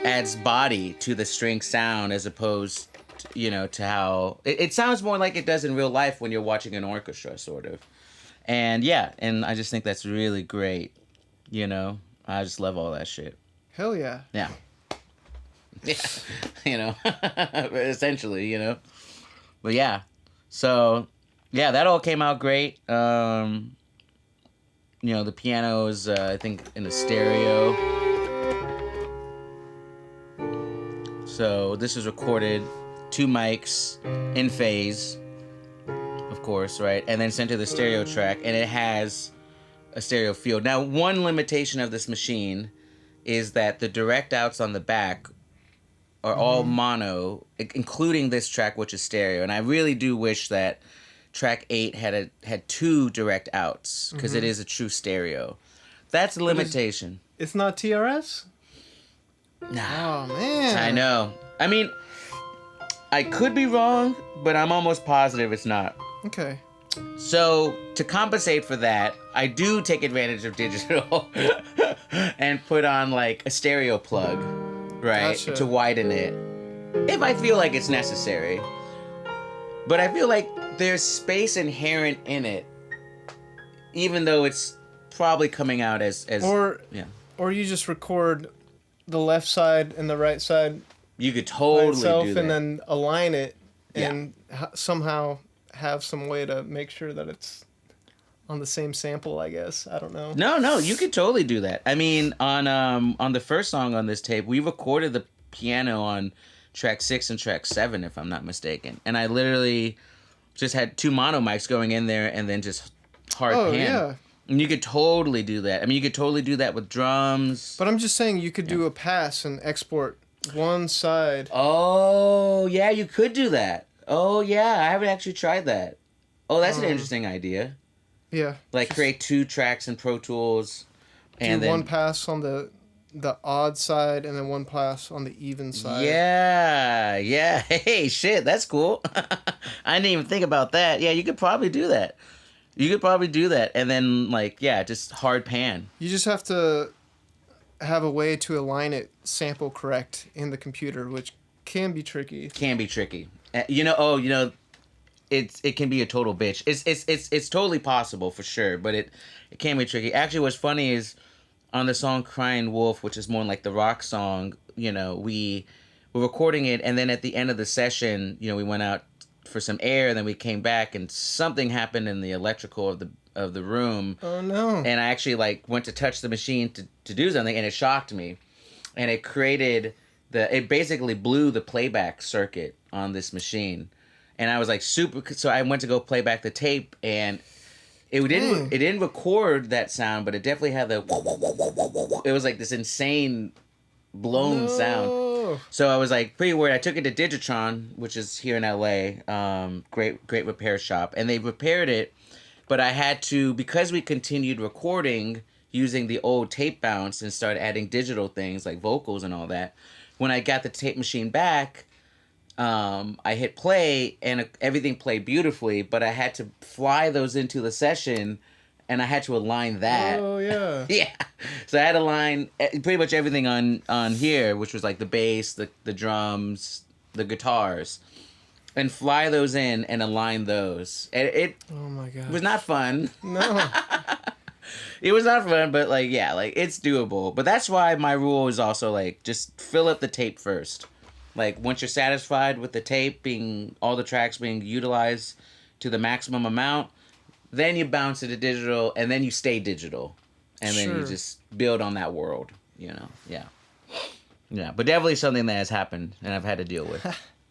S1: adds body to the string sound, as opposed to, you know, to how it sounds more like it does in real life when you're watching an orchestra, sort of. And yeah, and I just think that's really great, you know. I just love all that shit.
S2: Hell yeah.
S1: Yeah, you know. Essentially, you know. But yeah, so yeah, that all came out great. You know, the piano is, I think, in a stereo. So this was recorded 2 mics in phase, of course, right? And then sent to the stereo track, and it has a stereo field. Now, one limitation of this machine is that the direct outs on the back are all mono, including this track, which is stereo. And I really do wish that track 8 had 2 direct outs, because it is a true stereo. That's a limitation.
S2: It's not TRS?
S1: Nah.
S2: Oh, man.
S1: I know. I mean, I could be wrong, but I'm almost positive it's not.
S2: Okay.
S1: So, to compensate for that, I do take advantage of digital and put on, like, a stereo plug right?
S2: Gotcha.
S1: To widen it, if I feel like it's necessary. But I feel like there's space inherent in it, even though it's probably coming out as yeah.
S2: Or you just record the left side and the right side
S1: You could
S2: by
S1: totally
S2: itself
S1: do that.
S2: and then align it
S1: Yeah.
S2: and somehow have some way to make sure that it's on the same sample, I guess. I don't know.
S1: No, you could totally do that. I mean, on the first song on this tape, we recorded the piano on track 6 and track 7, if I'm not mistaken. And I literally just had 2 mono mics going in there and then just hard pan.
S2: Yeah.
S1: And you could totally do that. I mean, you could totally do that with drums.
S2: But I'm just saying you could do a pass and export one side.
S1: Oh, yeah, you could do that. Oh, yeah, I haven't actually tried that. Oh, that's an interesting idea.
S2: Yeah.
S1: Like create 2 tracks in Pro Tools. And
S2: do
S1: then
S2: one pass on the odd side and then one pass on the even side.
S1: Yeah. Hey, shit, that's cool. I didn't even think about that. Yeah, you could probably do that. And then, like, yeah, just hard pan.
S2: You just have to have a way to align it sample correct in the computer, which can be tricky.
S1: It can be a total bitch. It's totally possible for sure, but it can be tricky. Actually, what's funny is on the song Crying Wolf, which is more like the rock song, we were recording it, and then at the end of the session, we went out for some air, and then we came back, and something happened in the electrical of the room.
S2: Oh no.
S1: And I actually went to touch the machine to do something, and it shocked me. And it basically blew the playback circuit on this machine. And I was like so I went to go play back the tape, and it didn't record that sound, but it definitely had it was like this insane blown sound. So I was like pretty worried. I took it to Digitron, which is here in LA, great repair shop, and they repaired it. But I had to, because we continued recording using the old tape bounce and started adding digital things like vocals and all that. When I got the tape machine back, I hit play and everything played beautifully, but I had to fly those into the session, and I had to align that.
S2: Oh yeah.
S1: Yeah. So I had to align pretty much everything on here, which was like the bass, the drums, the guitars, and fly those in and align those. And it
S2: Oh my god.
S1: was not fun.
S2: No.
S1: It was not fun, but it's doable. But that's why my rule is also just fill up the tape first. Once you're satisfied with the tape all the tracks being utilized to the maximum amount, then you bounce it to digital, and then you stay digital. And then you just build on that world, Yeah. Yeah, but definitely something that has happened and I've had to deal with.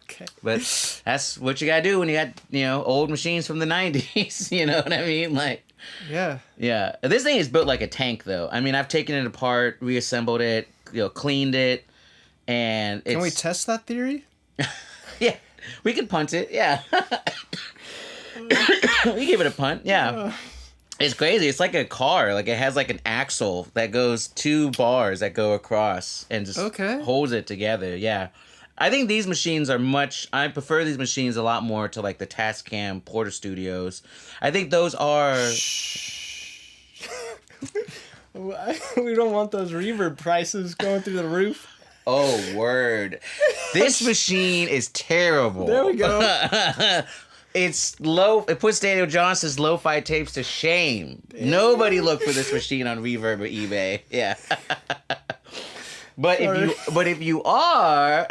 S2: Okay.
S1: But that's what you gotta do when you got, old machines from the 90s, you know what I mean?
S2: Yeah.
S1: Yeah. This thing is built like a tank, though. I mean, I've taken it apart, reassembled it, cleaned it, and it's...
S2: Can we test that theory?
S1: Yeah. We could punt it, yeah. We give it a punt, yeah. It's crazy. It's like a car. It has an axle that goes 2 bars that go across and just holds it together, yeah. I think these machines I prefer these machines a lot more to the Tascam Porter Studios. I think those are...
S2: We don't want those reverb prices going through the roof.
S1: Oh, word. This machine is terrible.
S2: There we go.
S1: It's low. It puts Daniel Johnson's lo-fi tapes to shame. Nobody looked for this machine on Reverb or eBay. Yeah. But if you are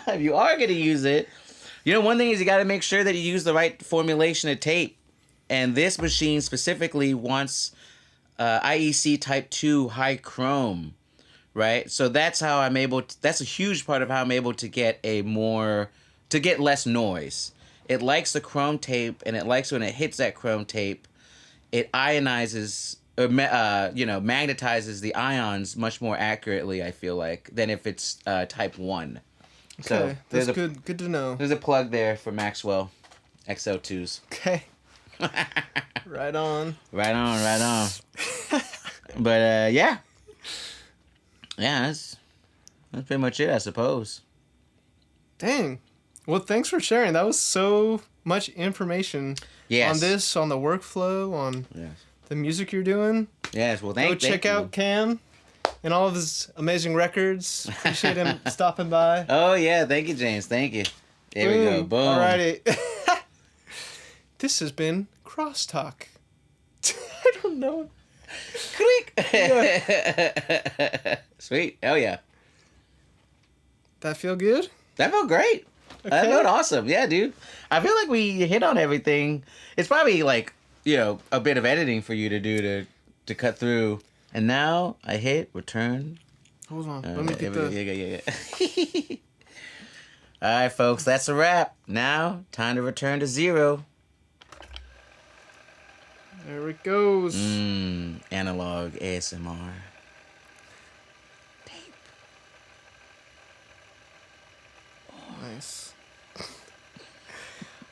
S1: gonna use it, one thing is you got to make sure that you use the right formulation of tape. And this machine specifically wants IEC Type 2 high chrome, right? So that's how I'm able to, that's a huge part of how I'm able to get less noise. It likes the chrome tape, and it likes when it hits that chrome tape, it ionizes, or magnetizes the ions much more accurately, I feel like, than if it's Type 1.
S2: Okay,
S1: So
S2: that's good to know.
S1: There's a plug there for Maxwell XL2s.
S2: Okay. Right on.
S1: Right on. But yeah, that's pretty much it, I suppose.
S2: Dang. Well, thanks for sharing. That was so much information on this, on the workflow, on the music you're doing.
S1: Yes, well,
S2: Go check out Cam. and all of his amazing records. Appreciate him stopping by.
S1: Oh, yeah. Thank you, James. Thank you. There we go. Boom.
S2: Alrighty. This has been crØsstalk. I don't know.
S1: Click.
S2: Yeah.
S1: Sweet. Oh, yeah.
S2: That feel good?
S1: That felt great. That felt awesome. Yeah, dude. I feel like we hit on everything. It's probably like, a bit of editing for you to do to cut through. And now I hit return.
S2: Hold on. Let me get the...
S1: Yeah. All right, folks. That's a wrap. Now, time to return to 0.
S2: There it goes.
S1: Analog ASMR. Tape.
S2: Nice.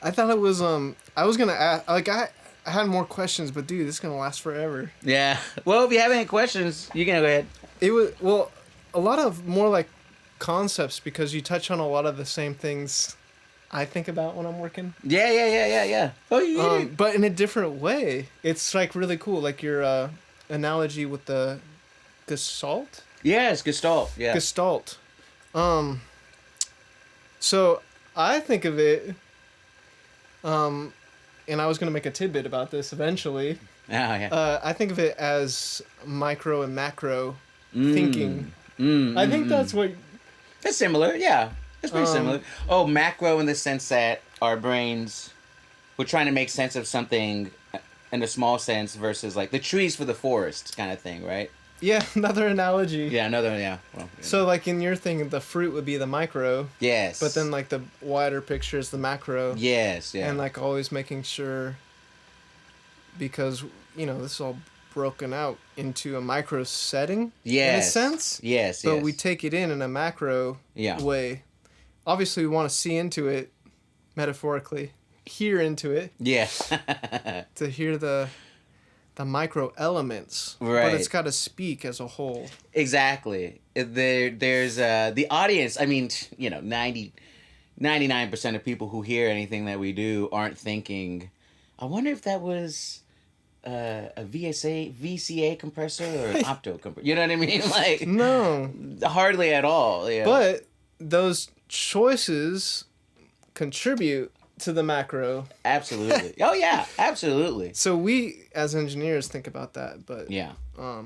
S2: I thought it was I was gonna ask, like, I had more questions, but dude, this is gonna last forever.
S1: Yeah. Well, if you have any questions, you can go ahead.
S2: It was, well, a lot of more like concepts, because you touch on a lot of the same things I think about when I'm working.
S1: Yeah. Oh, yeah.
S2: But in a different way. It's like really cool. Like your analogy with the Gestalt?
S1: Yes, Gestalt. Yeah.
S2: Gestalt. So I think of it, and I was gonna make a tidbit about this eventually.
S1: Oh, yeah.
S2: I think of it as micro and macro thinking. I think that's what.
S1: It's similar, yeah. It's pretty similar. Oh, macro in the sense that our brains, we're trying to make sense of something in a small sense versus like the trees for the forest kind of thing, right?
S2: Yeah, another analogy.
S1: Yeah, Well, yeah.
S2: So like in your thing, the fruit would be the micro.
S1: Yes.
S2: But then like the wider picture is the macro.
S1: Yes, yeah.
S2: And like always making sure, because, this is all broken out into a micro setting.
S1: Yes.
S2: In a sense.
S1: Yes,
S2: But we take it in a macro way. Obviously, we want to see into it, metaphorically, hear into it.
S1: Yeah.
S2: To hear the micro elements.
S1: Right.
S2: But it's got to speak as a whole.
S1: Exactly. There's the audience. I mean, 99% of people who hear anything that we do aren't thinking, I wonder if that was a VCA compressor or an opto compressor. You know what I mean? Like,
S2: no.
S1: Hardly at all. Yeah.
S2: But those choices contribute to the macro.
S1: Absolutely. Oh, yeah. Absolutely.
S2: So we, as engineers, think about that. But
S1: yeah.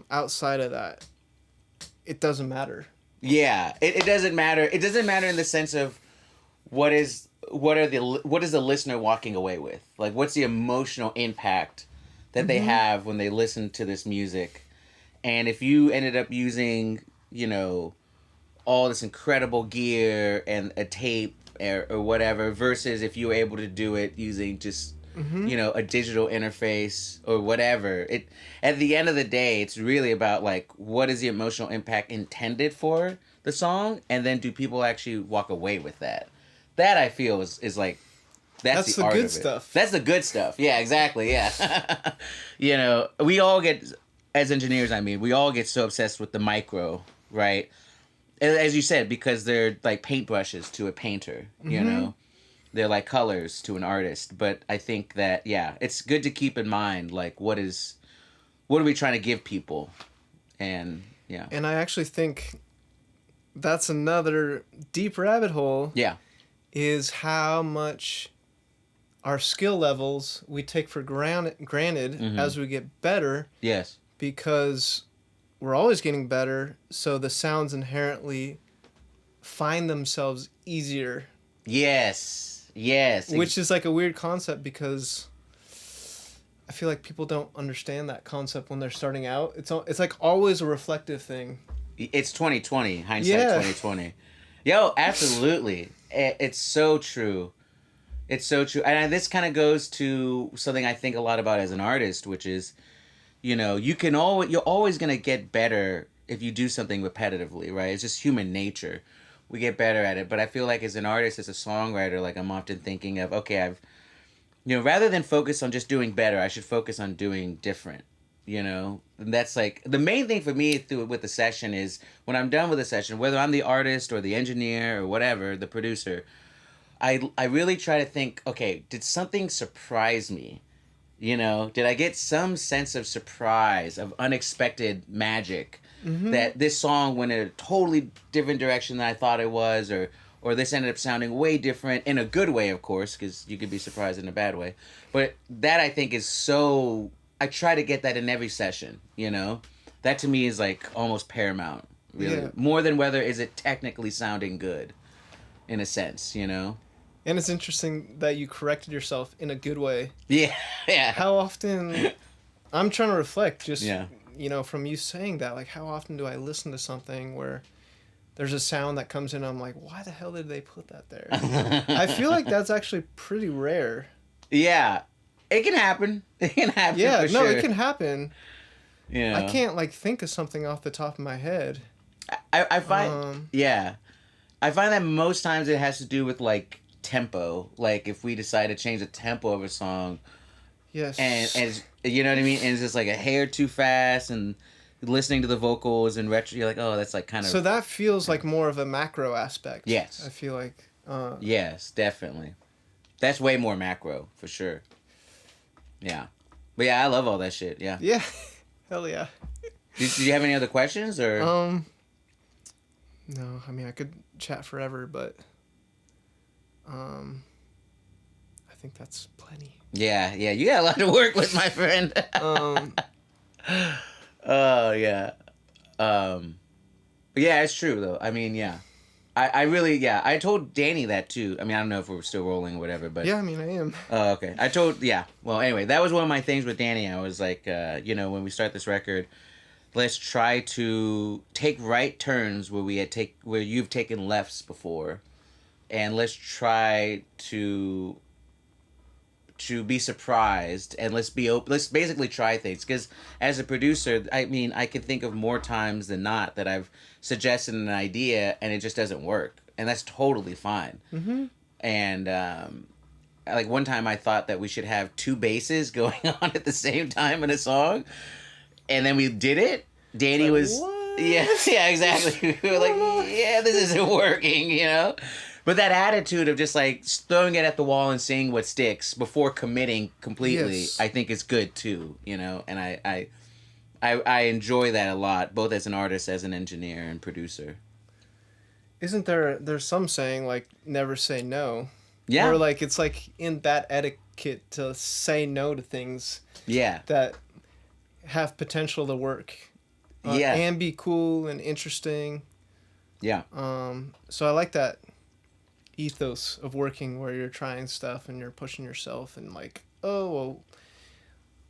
S2: Outside of that, it doesn't matter.
S1: Yeah. It doesn't matter. It doesn't matter in the sense of what is the listener walking away with? Like, what's the emotional impact that they have when they listen to this music? And if you ended up using, all this incredible gear and a tape or whatever, versus if you were able to do it using just, a digital interface or whatever, at the end of the day, it's really about, like, what is the emotional impact intended for the song? And then do people actually walk away with that? That, I feel, is like, that's the art
S2: good
S1: of it.
S2: stuff.
S1: That's the good stuff. Yeah, exactly. Yeah. We all get, as engineers, we all get so obsessed with the micro, right? As you said, because they're like paintbrushes to a painter, They're like colors to an artist. But I think that, it's good to keep in mind, like, what are we trying to give people? And, yeah.
S2: And I actually think that's another deep rabbit hole.
S1: Yeah.
S2: Is how much our skill levels we take for granted as we get better.
S1: Yes.
S2: Because we're always getting better, so the sounds inherently find themselves easier.
S1: Yes.
S2: Which is like a weird concept, because I feel like people don't understand that concept when they're starting out. It's like always a reflective thing.
S1: It's 2020, hindsight 2020. Yo, absolutely. It's so true. It's so true. And this kind of goes to something I think a lot about as an artist, which is, you're always going to get better if you do something repetitively, right? It's just human nature. We get better at it. But I feel like as an artist, as a songwriter, like, I'm often thinking of, okay, rather than focus on just doing better, I should focus on doing different, And that's like, the main thing for me with the session is, when I'm done with a session, whether I'm the artist or the engineer or whatever, the producer, I really try to think, okay, did something surprise me? Did I get some sense of surprise, of unexpected magic that this song went in a totally different direction than I thought it was, or this ended up sounding way different in a good way, of course, because you could be surprised in a bad way. But that, I think, is so... I try to get that in every session, you know? That to me is like almost paramount, really.
S2: Yeah.
S1: More than whether is it technically sounding good, in a sense, you know?
S2: And it's interesting that you corrected yourself in a good way.
S1: Yeah, yeah.
S2: How often... I'm trying to reflect just,
S1: Yeah.
S2: you know, from you saying that, like, how often do I listen to something where there's a sound that comes in and I'm like, why the hell did they put that there? I feel like that's actually pretty rare.
S1: Yeah. It can happen. It can happen,
S2: Yeah,
S1: for
S2: no,
S1: sure.
S2: it can happen.
S1: Yeah.
S2: I can't, like, think of something off the top of my head.
S1: I find... yeah. I find that most times it has to do with, like, tempo. Like, if we decide to change the tempo of a song...
S2: Yes.
S1: And it's, you know what I mean? And it's just like a hair too fast, and listening to the vocals and retro, you're like, oh, that's like kind of...
S2: So that feels like more of a macro aspect.
S1: Yes.
S2: I feel like...
S1: yes, definitely. That's way more macro, for sure. Yeah. But yeah, I love all that shit, yeah.
S2: Yeah. Hell yeah.
S1: Did you have any other questions, or...
S2: No, I mean, I could chat forever, but... I think that's plenty.
S1: Yeah, you got a lot to work with, my friend. Oh, yeah. But yeah, it's true, though. I mean, yeah. I really, yeah. I told Danny that, too. I mean, I don't know if we're still rolling or whatever, but...
S2: Yeah, I mean, I am.
S1: Oh, okay. I told... Yeah. Well, anyway, that was one of my things with Danny. I was like, you know, when we start this record, let's try to take right turns where you've taken lefts before, and let's try to be surprised, and let's be open. Let's basically try things, because as a producer, I mean, I can think of more times than not that I've suggested an idea and it just doesn't work, and that's totally fine.
S2: Mm-hmm.
S1: And like one time I thought that we should have two basses going on at the same time in a song, and then we did it. Danny was...
S2: What?
S1: Yeah, exactly. We were like, yeah, this isn't working, you know? But that attitude of just like throwing it at the wall and seeing what sticks before committing completely,
S2: Yes.
S1: I think is good too, you know? And I enjoy that a lot, both as an artist, as an engineer and producer.
S2: Isn't there's some saying, like, never say no?
S1: Yeah.
S2: Or, like, it's like in bad etiquette to say no to things
S1: Yeah.
S2: that have potential to work.
S1: Yeah.
S2: And be cool and interesting.
S1: Yeah.
S2: So I like that ethos of working where you're trying stuff and you're pushing yourself and like, oh, well,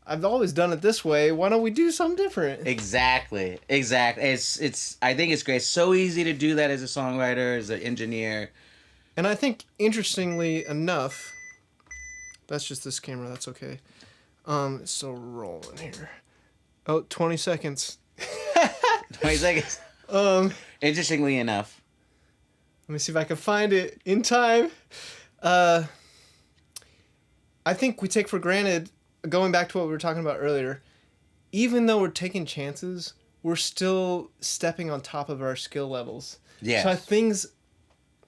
S2: I've always done it this way. Why don't we do something different?
S1: Exactly. It's I think it's great. It's so easy to do that as a songwriter, as an engineer.
S2: And I think, interestingly enough, that's just this camera. That's okay. It's still rolling here. Oh, 20 seconds.
S1: 20 seconds. Interestingly enough.
S2: Let me see if I can find it in time. I think we take for granted, going back to what we were talking about earlier, even though we're taking chances, we're still stepping on top of our skill levels.
S1: Yes.
S2: So things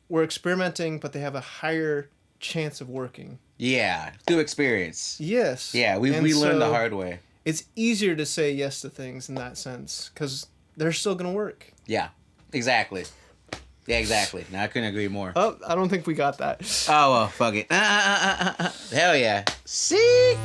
S2: we're experimenting, but they have a higher chance of working.
S1: Yeah, through experience.
S2: Yes.
S1: Yeah, we learned the hard way.
S2: It's easier to say yes to things in that sense, because they're still going to work.
S1: Yeah, exactly. Yeah, exactly. No, I couldn't agree more.
S2: Oh, I don't think we got that.
S1: Oh, well, fuck it. Hell yeah. Sick!